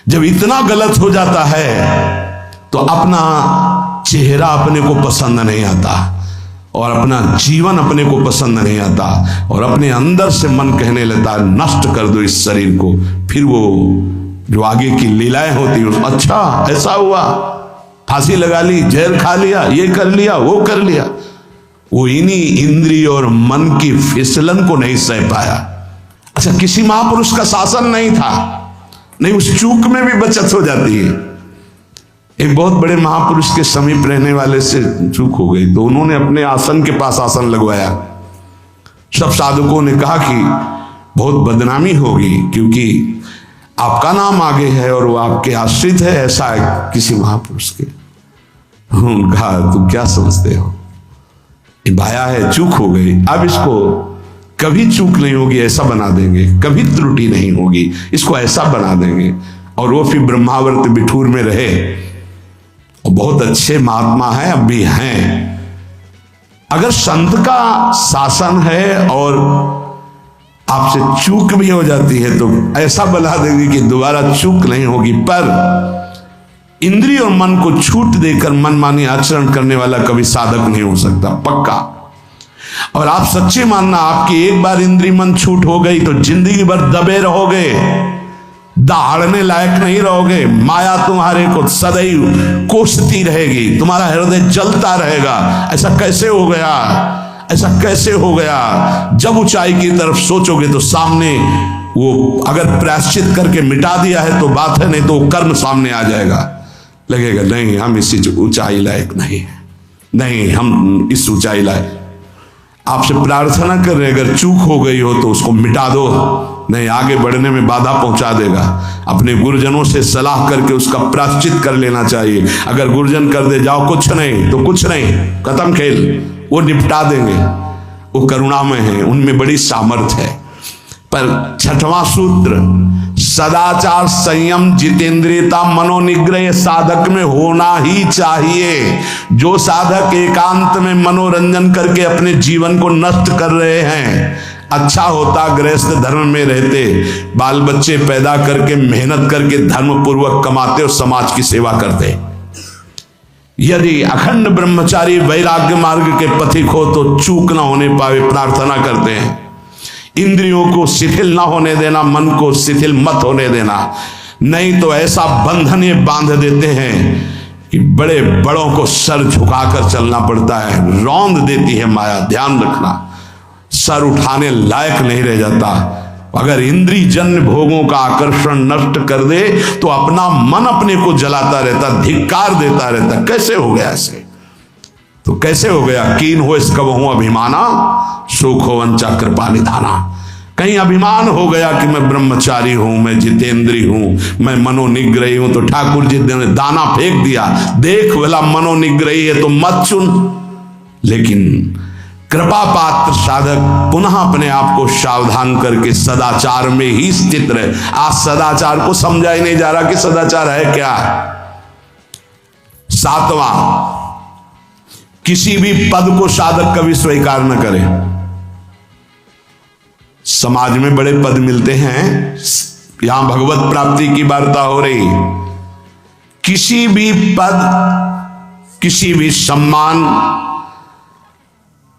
जब इतना गलत हो जाता है तो अपना चेहरा अपने को पसंद नहीं आता, और अपना जीवन अपने को पसंद नहीं आता, और अपने अंदर से मन कहने लगता है नष्ट कर दो इस शरीर को। फिर वो जो आगे की लीलाएं होती है, अच्छा ऐसा हुआ, फांसी लगा ली, जहर खा लिया, ये कर लिया, वो कर लिया। वो इन्हीं इंद्रिय और मन की फिसलन को नहीं सह पाया। अच्छा, किसी महापुरुष का शासन नहीं था, नहीं, उस चूक में भी बचत हो जाती है। एक बहुत बड़े महापुरुष के समीप रहने वाले से चूक हो गई, तो उन्होंने अपने आसन के पास आसन लगवाया। सब साधुकों ने कहा कि बहुत बदनामी होगी, क्योंकि आपका नाम आगे है और वो आपके आश्रित है, ऐसा है किसी महापुरुष के। उन्होंने कहा तुम क्या समझते हो, ये भाया है, चूक हो गई, अब इसको कभी चूक नहीं होगी ऐसा बना देंगे, कभी त्रुटि नहीं होगी, इसको ऐसा बना देंगे। और वो फिर ब्रह्मावर्त बिठूर में रहे, और बहुत अच्छे महात्मा हैं, अब भी हैं। अगर संत का शासन है और आपसे चूक भी हो जाती है तो ऐसा बना देंगे कि दोबारा चूक नहीं होगी। पर इंद्रिय और मन को छूट देकर मनमानी आचरण करने वाला कभी साधक नहीं हो सकता, पक्का। और आप सच्चे मानना, आपकी एक बार इंद्रिय मन छूट हो गई तो जिंदगी भर दबे रहोगे, दहाड़ने लायक नहीं रहोगे। माया तुम्हारे को सदैव कोसती रहेगी, तुम्हारा हृदय जलता रहेगा। ऐसा कैसे हो गया, ऐसा कैसे हो गया। जब ऊंचाई की तरफ सोचोगे तो सामने वो अगर प्रायश्चित करके मिटा दिया है तो बात है, नहीं तो कर्म सामने आ जाएगा। लगेगा नहीं, हम इसी ऊंचाई लायक नहीं है, नहीं हम इस ऊंचाई लायक। आपसे प्रार्थना कर रहे, अगर चूक हो गई हो तो उसको मिटा दो, नहीं आगे बढ़ने में बाधा पहुंचा देगा। अपने गुरुजनों से सलाह करके उसका प्रायश्चित कर लेना चाहिए। अगर गुरुजन कर दे जाओ कुछ नहीं तो कुछ नहीं, खत्म खेल, वो निपटा देंगे, वो करुणामय है, उनमें बड़ी सामर्थ्य है। पर छठवां सूत्र, सदाचार, संयम, जितेंद्रियता, मनोनिग्रह साधक में होना ही चाहिए। जो साधक एकांत में मनोरंजन करके अपने जीवन को नष्ट कर रहे हैं, अच्छा होता गृहस्थ धर्म में रहते, बाल बच्चे पैदा करके मेहनत करके धर्म पूर्वक कमाते और समाज की सेवा करते। यदि अखंड ब्रह्मचारी वैराग्य मार्ग के पथिक हो तो चूक ना होने पावे, प्रार्थना करते हैं। इंद्रियों को शिथिल ना होने देना, मन को शिथिल मत होने देना, नहीं तो ऐसा बंधन ये बांध देते हैं कि बड़े बड़ों को सर झुकाकर चलना पड़ता है, रौंद देती है माया। ध्यान रखना, सर उठाने लायक नहीं रह जाता। अगर इंद्रिय जन्य भोगों का आकर्षण नष्ट कर दे तो अपना मन अपने को जलाता रहता, धिक्कार देता रहता। कैसे हो गया ऐसे, तो कैसे हो गया। कीन हो इसका बहु अभिमाना, सुख हो वंचा कृपा निधाना। कहीं अभिमान हो गया कि मैं ब्रह्मचारी हूं, मैं जितेंद्री हूं, मैं मनोनिग्रही हूं, तो ठाकुर जी ने दाना फेंक दिया, देख भला मनोनिग्रही है तो मत चुन। लेकिन कृपा पात्र साधक पुनः अपने आप को सावधान करके सदाचार में ही स्थित रहे। आज सदाचार को समझा ही नहीं जा रहा कि सदाचार है क्या। सातवां, किसी भी पद को साधक कभी स्वीकार न करे। समाज में बड़े पद मिलते हैं, यहां भगवत प्राप्ति की वार्ता हो रही। किसी भी पद, किसी भी सम्मान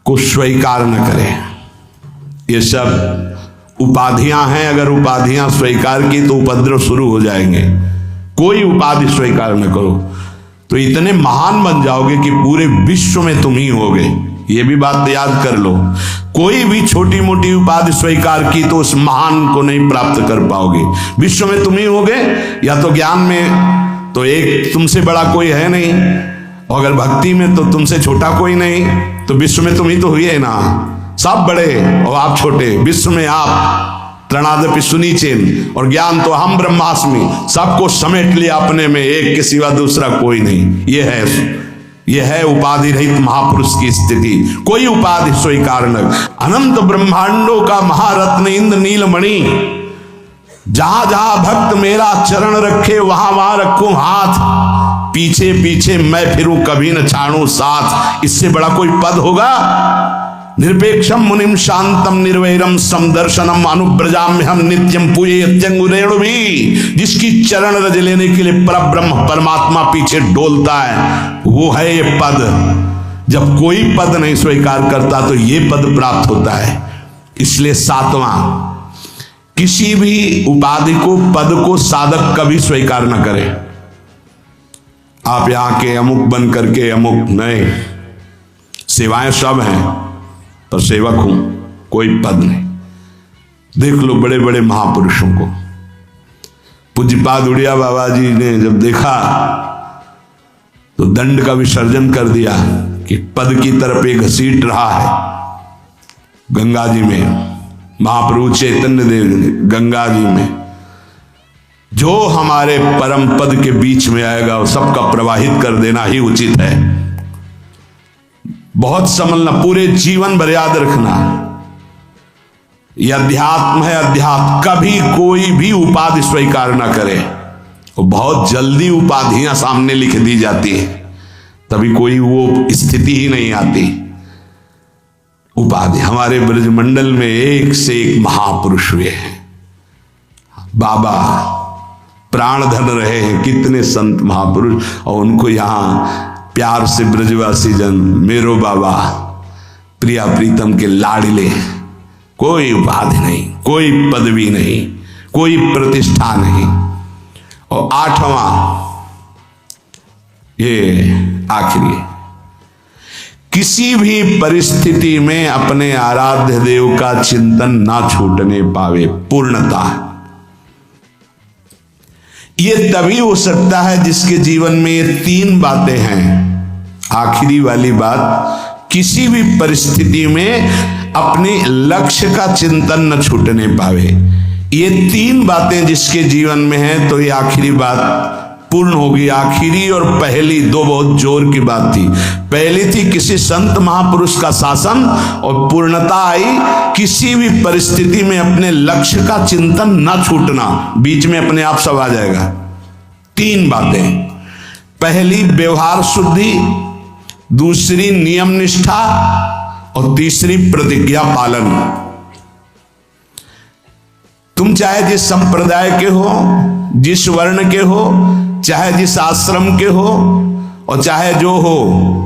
को स्वीकार न करें। ये सब उपाधियां हैं, अगर उपाधियां स्वीकार की तो उपद्रव शुरू हो जाएंगे। कोई उपाधि स्वीकार न करो तो इतने महान बन जाओगे कि पूरे विश्व में तुम ही होगे। ये भी बात याद कर लो, कोई भी छोटी मोटी उपाधि स्वीकार की तो उस महान को नहीं प्राप्त कर पाओगे। विश्व में तुम ही होगे, या तो ज्ञान में तो एक तुमसे बड़ा कोई है नहीं, और अगर भक्ति में तो तुमसे छोटा कोई नहीं, तो विश्व में तुम ही तो हुई है ना, सब बड़े और आप छोटे, विश्व में आप त्रणादपि सुनीचेन, और ज्ञान तो हम ब्रह्मास्मि, सबको समेट लिया अपने में, एक के सिवा दूसरा कोई नहीं। ये है उपाधि रहित महापुरुष की स्थिति। कोई उपाधि स्वीकार न, अनंत ब्रह्मांडों का महारत्न इंद्र नीलमणि, जहां जहां भक्त मेरा चरण रखे वहां वहां रखूं हाथ, पीछे पीछे मैं फिरूं कभी न छाड़ू साथ। इससे बड़ा कोई पद होगा? निरपेक्षम मुनिम शांतम निर्वैरम समदर्शनम अनुब्रजाम्य हम नित्यम पूये यत्यंगुरेणु भी। जिसकी चरण रज लेने के लिए परब्रह्म परमात्मा पीछे डोलता है, वो है ये पद। जब कोई पद नहीं स्वीकार करता तो ये पद प्राप्त होता है। इसलिए 7वां, किसी भी उपाधि को, पद को साधक कभी स्वीकार न करे। आप यहां के अमुक बन करके अमुक नहीं, सेवाएं सब हैं पर सेवक हूं, कोई पद नहीं। देख लो बड़े बड़े महापुरुषों को। पूज्यपाद उड़िया बाबा जी ने जब देखा तो दंड का विसर्जन कर दिया कि पद की तरफ एक घसीट रहा है। गंगा जी में महाप्रभु चैतन्य देव ने गंगा जी में जो हमारे परम पद के बीच में आएगा वो सबका प्रवाहित कर देना ही उचित है। बहुत समझना, पूरे जीवन भर याद रखना, यह अध्यात्म है। अध्यात्म कभी कोई भी उपाधि स्वीकार ना करे। वो बहुत जल्दी उपाधियां सामने लिख दी जाती है, तभी कोई वो स्थिति ही नहीं आती। उपाधि, हमारे ब्रजमंडल में एक से एक महापुरुष हुए हैं। बाबा प्राण धन रहे हैं, कितने संत महापुरुष, और उनको यहां प्यार से ब्रजवासी जन मेरो बाबा प्रिया प्रीतम के लाडले। कोई उपाधि नहीं, कोई पदवी नहीं, कोई प्रतिष्ठा नहीं। और 8वां, ये आखिरी, किसी भी परिस्थिति में अपने आराध्य देव का चिंतन ना छूटने पावे। पूर्णता ये तभी हो सकता है जिसके जीवन में ये 3 बातें हैं। आखिरी वाली बात, किसी भी परिस्थिति में अपने लक्ष्य का चिंतन न छूटने पावे। ये 3 बातें जिसके जीवन में है तो ये आखिरी बात पूर्ण होगी। आखिरी और पहली 2 बहुत जोर की बात थी। पहली थी किसी संत महापुरुष का शासन, और पूर्णता आई किसी भी परिस्थिति में अपने लक्ष्य का चिंतन न छूटना। बीच में अपने आप सब आ जाएगा। 3 बातें, पहली व्यवहार शुद्धि, दूसरी नियम निष्ठा, और तीसरी प्रतिज्ञा पालन। तुम चाहे जिस संप्रदाय के हो, जिस वर्ण के हो, चाहे जिस आश्रम के हो, और चाहे जो हो,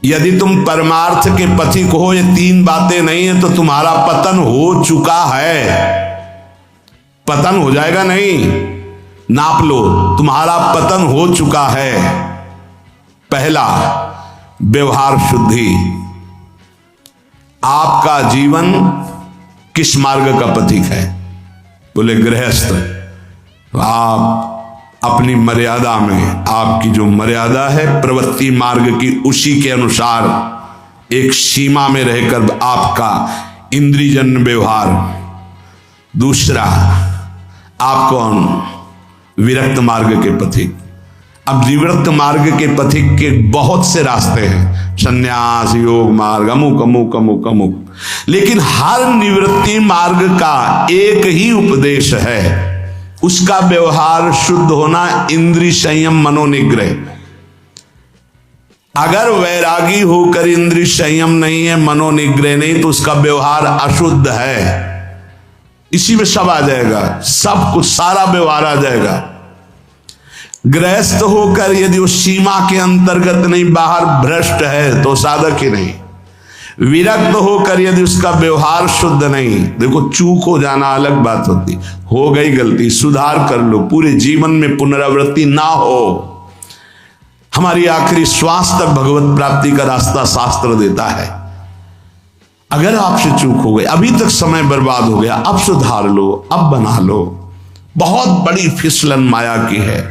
यदि तुम परमार्थ के पथिक हो, ये 3 बातें नहीं है तो तुम्हारा पतन हो चुका है। पतन हो जाएगा नहीं, नाप लो, तुम्हारा पतन हो चुका है। पहला, व्यवहार शुद्धि। आपका जीवन किस मार्ग का पथिक है? बोले गृहस्थ। आप अपनी मर्यादा में, आपकी जो मर्यादा है प्रवृत्ति मार्ग की, उसी के अनुसार एक सीमा में रहकर आपका इंद्रियजन्य व्यवहार। दूसरा, आप कौन? विरक्त मार्ग के पथिक। अब विरक्त मार्ग के पथिक के बहुत से रास्ते हैं, संन्यास, योग मार्ग, अमुक अमुक अमुक अमुक, लेकिन हर निवृत्ति मार्ग का एक ही उपदेश है, उसका व्यवहार शुद्ध होना, इंद्रिय संयम, मनोनिग्रह। अगर वैरागी होकर इंद्रिय संयम नहीं है, मनोनिग्रह नहीं, तो उसका व्यवहार अशुद्ध है। इसी में सब आ जाएगा, सब कुछ, सारा व्यवहार आ जाएगा। गृहस्थ होकर यदि उस सीमा के अंतर्गत नहीं, बाहर भ्रष्ट है, तो साधक ही नहीं। विरक्त होकर यदि उसका व्यवहार शुद्ध नहीं, देखो चूक हो जाना अलग बात होती, हो गई गलती, सुधार कर लो, पूरे जीवन में पुनरावृत्ति ना हो। हमारी आखिरी श्वास तक भगवत प्राप्ति का रास्ता शास्त्र देता है। अगर आपसे चूक हो गई, अभी तक समय बर्बाद हो गया, अब सुधार लो, अब बना लो। बहुत बड़ी फिसलन माया की है।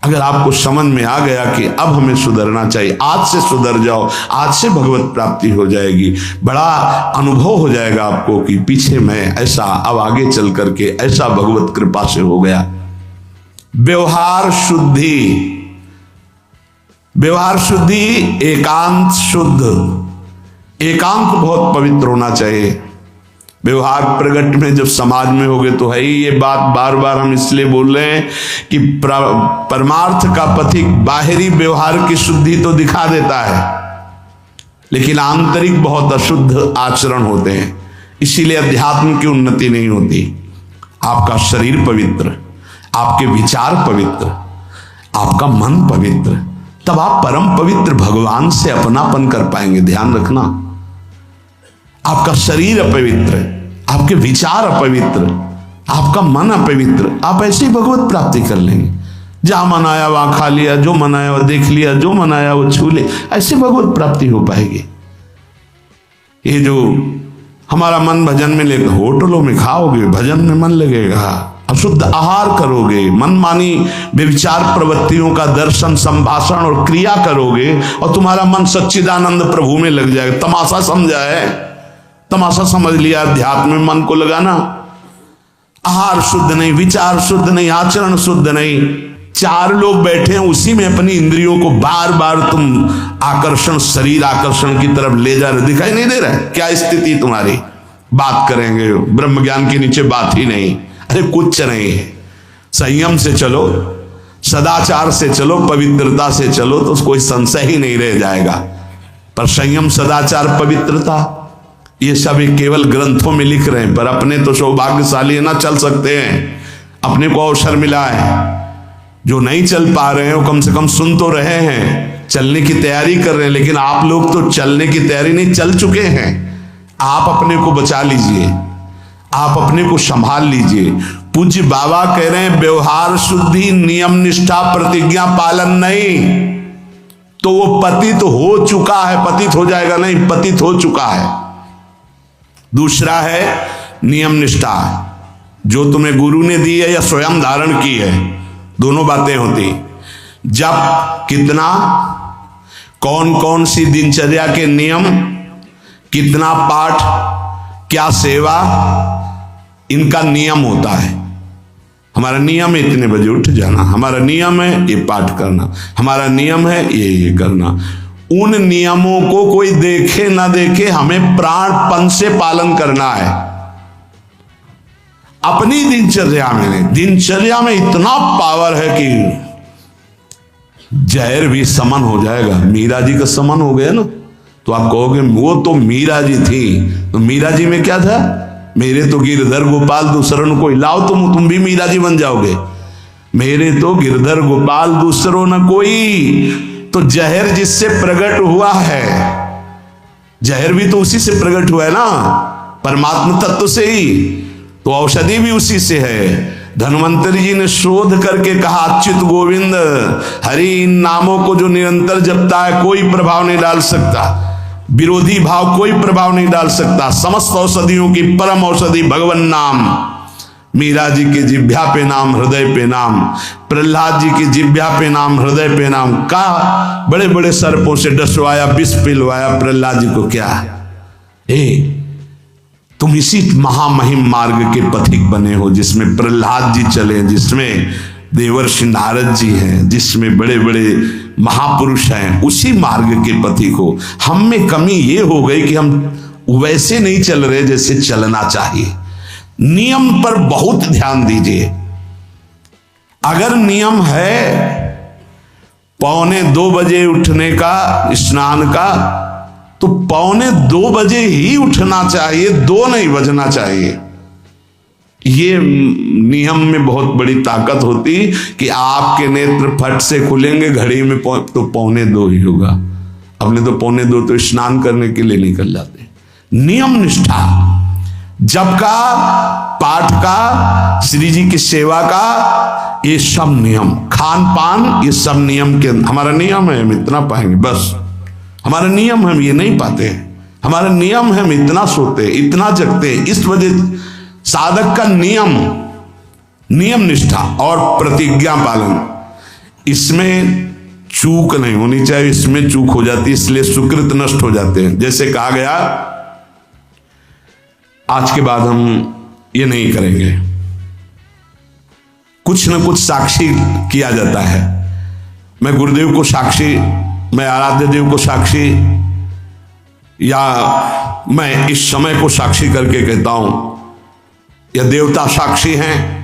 अगर आपको समझ में आ गया कि अब हमें सुधरना चाहिए, आज से सुधर जाओ, आज से भगवत प्राप्ति हो जाएगी, बड़ा अनुभव हो जाएगा आपको कि पीछे मैं ऐसा, अब आगे चल करके ऐसा भगवत कृपा से हो गया। व्यवहार शुद्धि, व्यवहार शुद्धि, एकांत शुद्ध, एकांत बहुत पवित्र होना चाहिए। व्यवहार प्रगट में जब समाज में होगे तो है ही, ये बात बार बार हम इसलिए बोल रहे हैं कि परमार्थ का पथिक बाहरी व्यवहार की शुद्धि तो दिखा देता है, लेकिन आंतरिक बहुत अशुद्ध आचरण होते हैं, इसीलिए अध्यात्म की उन्नति नहीं होती। आपका शरीर पवित्र, आपके विचार पवित्र, आपका मन पवित्र, तब आप परम पवित्र भगवान से अपनापन कर पाएंगे। ध्यान रखना, आपका शरीर अपवित्र, आपके विचार अपवित्र, आपका मन अपवित्र, आप ऐसे ही भगवत प्राप्ति कर लेंगे। जहां मन आया वहां खा लिया, जो मन आया वो देख लिया, जो मन आया वो छू ले, ऐसे भगवत प्राप्ति हो पाएगी। ये जो हमारा मन भजन में लेकर, होटलों में खाओगे, भजन में मन लगेगा, अशुद्ध आहार करोगे, मनमानी व्यभिचार प्रवृत्तियों का दर्शन, संभाषण और क्रिया करोगे, और तुम्हारा मन सच्चिदानंद प्रभु में लग जाएगा। तमाशा समझा है, तमाशा समझ लिया अध्यात्म में मन को लगाना। आहार शुद्ध नहीं, विचार शुद्ध नहीं, आचरण शुद्ध नहीं, चार लोग बैठे हैं उसी में अपनी इंद्रियों को बार बार तुम आकर्षण, शरीर आकर्षण की तरफ ले जा रहे, दिखाई नहीं दे रहा है क्या स्थिति तुम्हारी? बात करेंगे ब्रह्म ज्ञान के नीचे बात ही नहीं, अरे कुछ नहीं है। संयम से चलो, सदाचार से चलो, पवित्रता से चलो, तो कोई संशय ही नहीं रह जाएगा। पर संयम, सदाचार, पवित्रता ये सब केवल ग्रंथों में लिख रहे हैं, पर अपने तो सौभाग्यशाली है ना, चल सकते हैं, अपने को अवसर मिला है। जो नहीं चल पा रहे हैं वो कम से कम सुन तो रहे हैं, चलने की तैयारी कर रहे हैं, लेकिन आप लोग तो चलने की तैयारी नहीं, चल चुके हैं। आप अपने को बचा लीजिए, आप अपने को संभाल लीजिए। पूज्य बाबा कह रहे हैं व्यवहार शुद्धि, नियम निष्ठा, प्रतिज्ञा पालन नहीं, तो वो पतित हो चुका है, पतित हो जाएगा नहीं, पतित हो चुका है। दूसरा है नियम निष्ठा, जो तुम्हें गुरु ने दी है या स्वयं धारण की है, दोनों बातें होती। जब कितना, कौन कौन सी दिनचर्या के नियम, कितना पाठ, क्या सेवा, इनका नियम होता है। हमारा नियम है इतने बजे उठ जाना, हमारा नियम है ये पाठ करना, हमारा नियम है ये करना। उन नियमों को कोई देखे ना देखे, हमें प्राणपण से पालन करना है। अपनी दिनचर्या में इतना पावर है कि जहर भी समन हो जाएगा। मीरा जी का समन हो गया ना, तो आप कहोगे वो तो मीरा जी थी, तो मीरा जी में क्या था? मेरे तो गिरधर गोपाल दूसरों को लाओ, तुम भी मीरा जी बन जाओगे। मेरे तो गिरधर गोपाल दूसरों न कोई, तो जहर जिससे प्रकट हुआ है, जहर भी तो उसी से प्रकट हुआ है ना, परमात्मा तत्व से ही, तो औषधि भी उसी से है। धन्वंतरी जी ने शोध करके कहा, अच्युत गोविंद हरि इन नामों को जो निरंतर जपता है कोई प्रभाव नहीं डाल सकता, विरोधी भाव कोई प्रभाव नहीं डाल सकता। समस्त औषधियों की परम औषधि भगवान नाम। मीरा जी की जिभ्या पे नाम, हृदय पे नाम, प्रहलाद जी की जिभ्या पे नाम, हृदय पे नाम। का बड़े बड़े सर्पों से डसवाया, विष पिलवाया प्रहलाद जी को। क्या तुम इसी महामहिम मार्ग के पथिक बने हो, जिसमें प्रहलाद जी चले, जिसमें देवर्षि नारद जी हैं, जिसमें बड़े बड़े महापुरुष हैं, उसी मार्ग के पथिक हो। हम में कमी ये हो गई कि हम वैसे नहीं चल रहे जैसे चलना चाहिए। नियम पर बहुत ध्यान दीजिए। अगर नियम है 1:45 बजे उठने का, स्नान का, तो 1:45 बजे ही उठना चाहिए, 2 नहीं बजना चाहिए। ये नियम में बहुत बड़ी ताकत होती कि आपके नेत्र फट से खुलेंगे, घड़ी में तो 1:45 ही होगा। अपने तो 1:45 तो स्नान करने के लिए निकल जाते। नियम निष्ठा, जप का, पाठ का, श्री जी की सेवा का, ये सब नियम, खान पान, ये सब नियम के, हमारा नियम है हम इतना पाएंगे बस, हमारा नियम हम ये नहीं पाते, हमारा नियम है हम इतना सोते, इतना जगते। इस वजह साधक का नियम, नियम निष्ठा और प्रतिज्ञा पालन, इसमें चूक नहीं होनी चाहिए, इसमें चूक हो जाती है, इसलिए सुकृत नष्ट हो जाते हैं। जैसे कहा गया आज के बाद हम ये नहीं करेंगे, कुछ न कुछ साक्षी किया जाता है। मैं गुरुदेव को साक्षी, मैं आराध्य देव को साक्षी, या मैं इस समय को साक्षी करके कहता हूं, या देवता साक्षी हैं।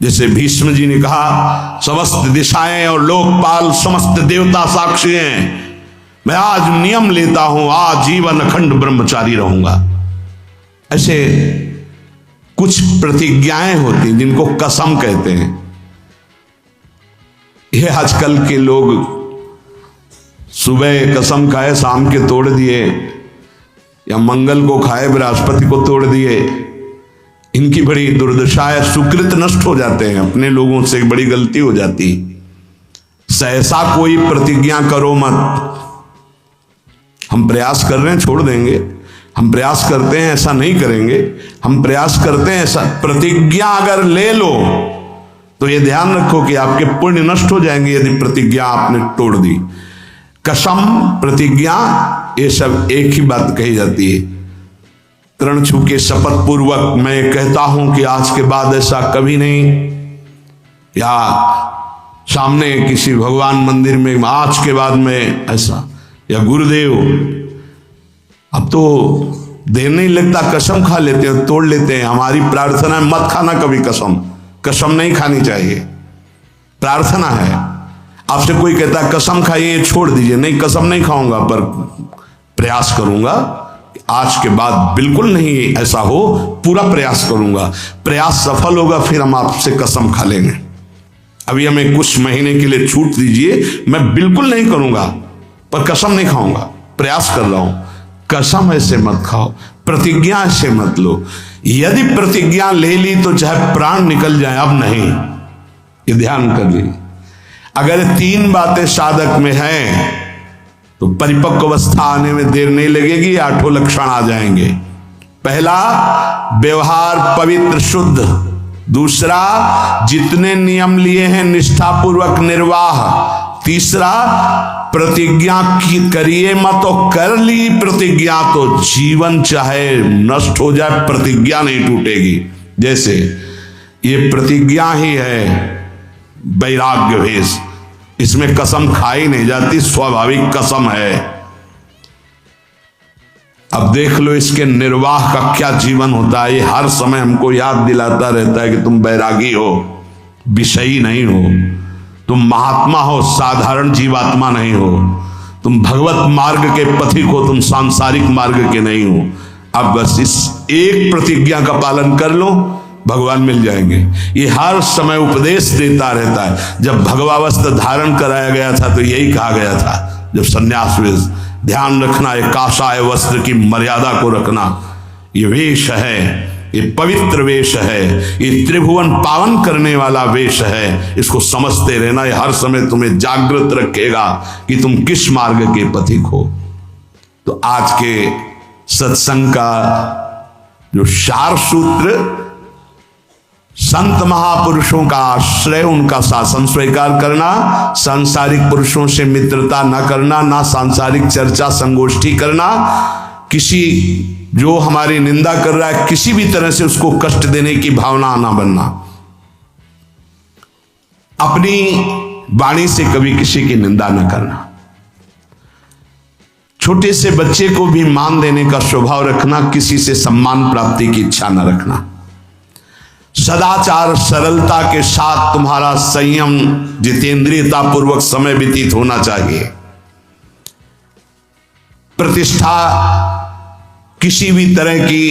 जैसे भीष्म जी ने कहा समस्त दिशाएं और लोकपाल समस्त देवता साक्षी हैं, मैं आज नियम लेता हूं, आज जीवन अखंड ब्रह्मचारी रहूंगा। ऐसे कुछ प्रतिज्ञाएं होती जिनको कसम कहते हैं। ये आजकल के लोग सुबह कसम खाए शाम के तोड़ दिए, या मंगल को खाए बृहस्पति को तोड़ दिए। इनकी बड़ी दुर्दशा है, सुकृत नष्ट हो जाते हैं, अपने लोगों से बड़ी गलती हो जाती। सहसा कोई प्रतिज्ञा करो मत। हम प्रयास कर रहे हैं छोड़ देंगे, हम प्रयास करते हैं ऐसा नहीं करेंगे, हम प्रयास करते हैं ऐसा। प्रतिज्ञा अगर ले लो तो ये ध्यान रखो कि आपके पुण्य नष्ट हो जाएंगे यदि प्रतिज्ञा आपने तोड़ दी। कसम, प्रतिज्ञा, ये सब एक ही बात कही जाती है। तृण छू के शपथ पूर्वक मैं कहता हूं कि आज के बाद ऐसा कभी नहीं, या सामने किसी भगवान मंदिर में आज के बाद में ऐसा, या गुरुदेव, अब तो देर नहीं लगता कसम खा लेते हैं, तोड़ लेते हैं। हमारी प्रार्थना है मत खाना कभी कसम, कसम नहीं खानी चाहिए, प्रार्थना है। आपसे कोई कहता है कसम खाइए छोड़ दीजिए, नहीं कसम नहीं खाऊंगा, पर प्रयास करूंगा आज के बाद बिल्कुल नहीं ऐसा हो, पूरा प्रयास करूंगा। प्रयास सफल होगा फिर हम आपसे कसम खा लेंगे। अभी हमें कुछ महीने के लिए छूट दीजिए, मैं बिल्कुल नहीं करूंगा पर कसम नहीं खाऊंगा, प्रयास कर रहा हूं। कसम ऐसे मत खाओ, प्रतिज्ञा ऐसे मत लो। यदि प्रतिज्ञा ले ली तो चाहे प्राण निकल जाए, अब नहीं, ये ध्यान कर लीजिए। अगर 3 बातें साधक में हैं तो परिपक्व अवस्था आने में देर नहीं लगेगी, 8 लक्षण आ जाएंगे। पहला, व्यवहार पवित्र शुद्ध। दूसरा, जितने नियम लिए हैं निष्ठापूर्वक निर्वाह। तीसरा, प्रतिज्ञा की करिए मत, और कर ली प्रतिज्ञा तो जीवन चाहे नष्ट हो जाए प्रतिज्ञा नहीं टूटेगी। जैसे ये प्रतिज्ञा ही है वैराग्य भेष, इसमें कसम खाई नहीं जाती, स्वाभाविक कसम है। अब देख लो इसके निर्वाह का क्या जीवन होता है। ये हर समय हमको याद दिलाता रहता है कि तुम बैरागी हो, विषयी नहीं हो, तुम महात्मा हो, साधारण जीवात्मा नहीं हो, तुम भगवत मार्ग के पथिक हो, तुम सांसारिक मार्ग के नहीं हो। अब बस इस एक प्रतिज्ञा का पालन कर लो, भगवान मिल जाएंगे। ये हर समय उपदेश देता रहता है। जब भगवावस्था धारण कराया गया था तो यही कहा गया था, जब संन्यास वेश, ध्यान रखना ये काषाय वस्त्र की मर्यादा को रखना। ये वेश है, ये पवित्र वेश है, ये त्रिभुवन पावन करने वाला वेश है, इसको समझते रहना। ये हर समय तुम्हें जागृत रखेगा कि तुम किस मार्ग के पथिक हो। तो आज के सत्संग का जो सार सूत्र, संत महापुरुषों का आश्रय, उनका शासन स्वीकार करना, सांसारिक पुरुषों से मित्रता न करना, ना सांसारिक चर्चा संगोष्ठी करना, किसी जो हमारी निंदा कर रहा है किसी भी तरह से उसको कष्ट देने की भावना ना बनना, अपनी वाणी से कभी किसी की निंदा न करना, छोटे से बच्चे को भी मान देने का स्वभाव रखना, किसी से सम्मान प्राप्ति की इच्छा न रखना, सदाचार सरलता के साथ तुम्हारा संयम जितेंद्रियता पूर्वक समय व्यतीत होना चाहिए। प्रतिष्ठा किसी भी तरह की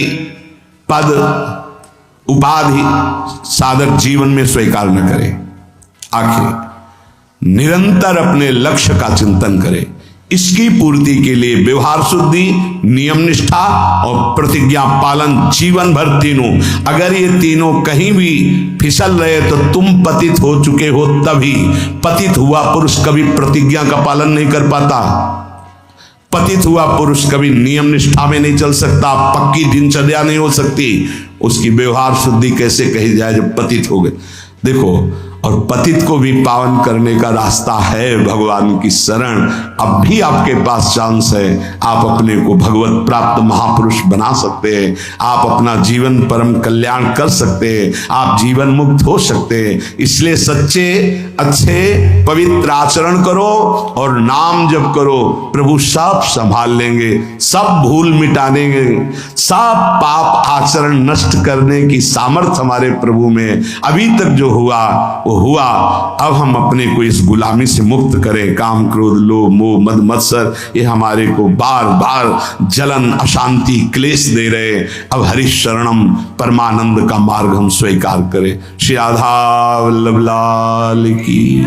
पद उपाधि साधक जीवन में स्वीकार न करे। आखिर निरंतर अपने लक्ष्य का चिंतन करे। इसकी पूर्ति के लिए व्यवहार शुद्धि, नियम निष्ठा और प्रतिज्ञा पालन जीवन भर तीनों। अगर ये तीनों कहीं भी फिसल रहे तो तुम पतित हो चुके हो। तभी पतित हुआ पुरुष कभी प्रतिज्ञा का पालन नहीं कर पाता, पतित हुआ पुरुष कभी नियम निष्ठा में नहीं चल सकता, पक्की दिनचर्या नहीं हो सकती। उसकी व्यवहार शुद्धि कैसे कही जाए जब पतित हो गए। देखो और पतित को भी पावन करने का रास्ता है भगवान की शरण। अब भी आपके पास चांस है, आप अपने को भगवत प्राप्त महापुरुष बना सकते हैं, आप अपना जीवन परम कल्याण कर सकते हैं, आप जीवन मुक्त हो सकते हैं। इसलिए सच्चे अच्छे पवित्र आचरण करो और नाम जप करो, प्रभु सब संभाल लेंगे, सब भूल मिटा देंगे, सब पाप आचरण नष्ट करने की सामर्थ्य हमारे प्रभु में अभी तक जो हुआ वो हुआ। अब हम अपने को इस गुलामी से मुक्त करें। काम क्रोध लोभ मोह मद मत्सर ये हमारे को बार बार जलन अशांति क्लेश दे रहे। अब हरि शरणम परमानंद का मार्ग हम स्वीकार करें। श्री राधा वल्लभ लाल की।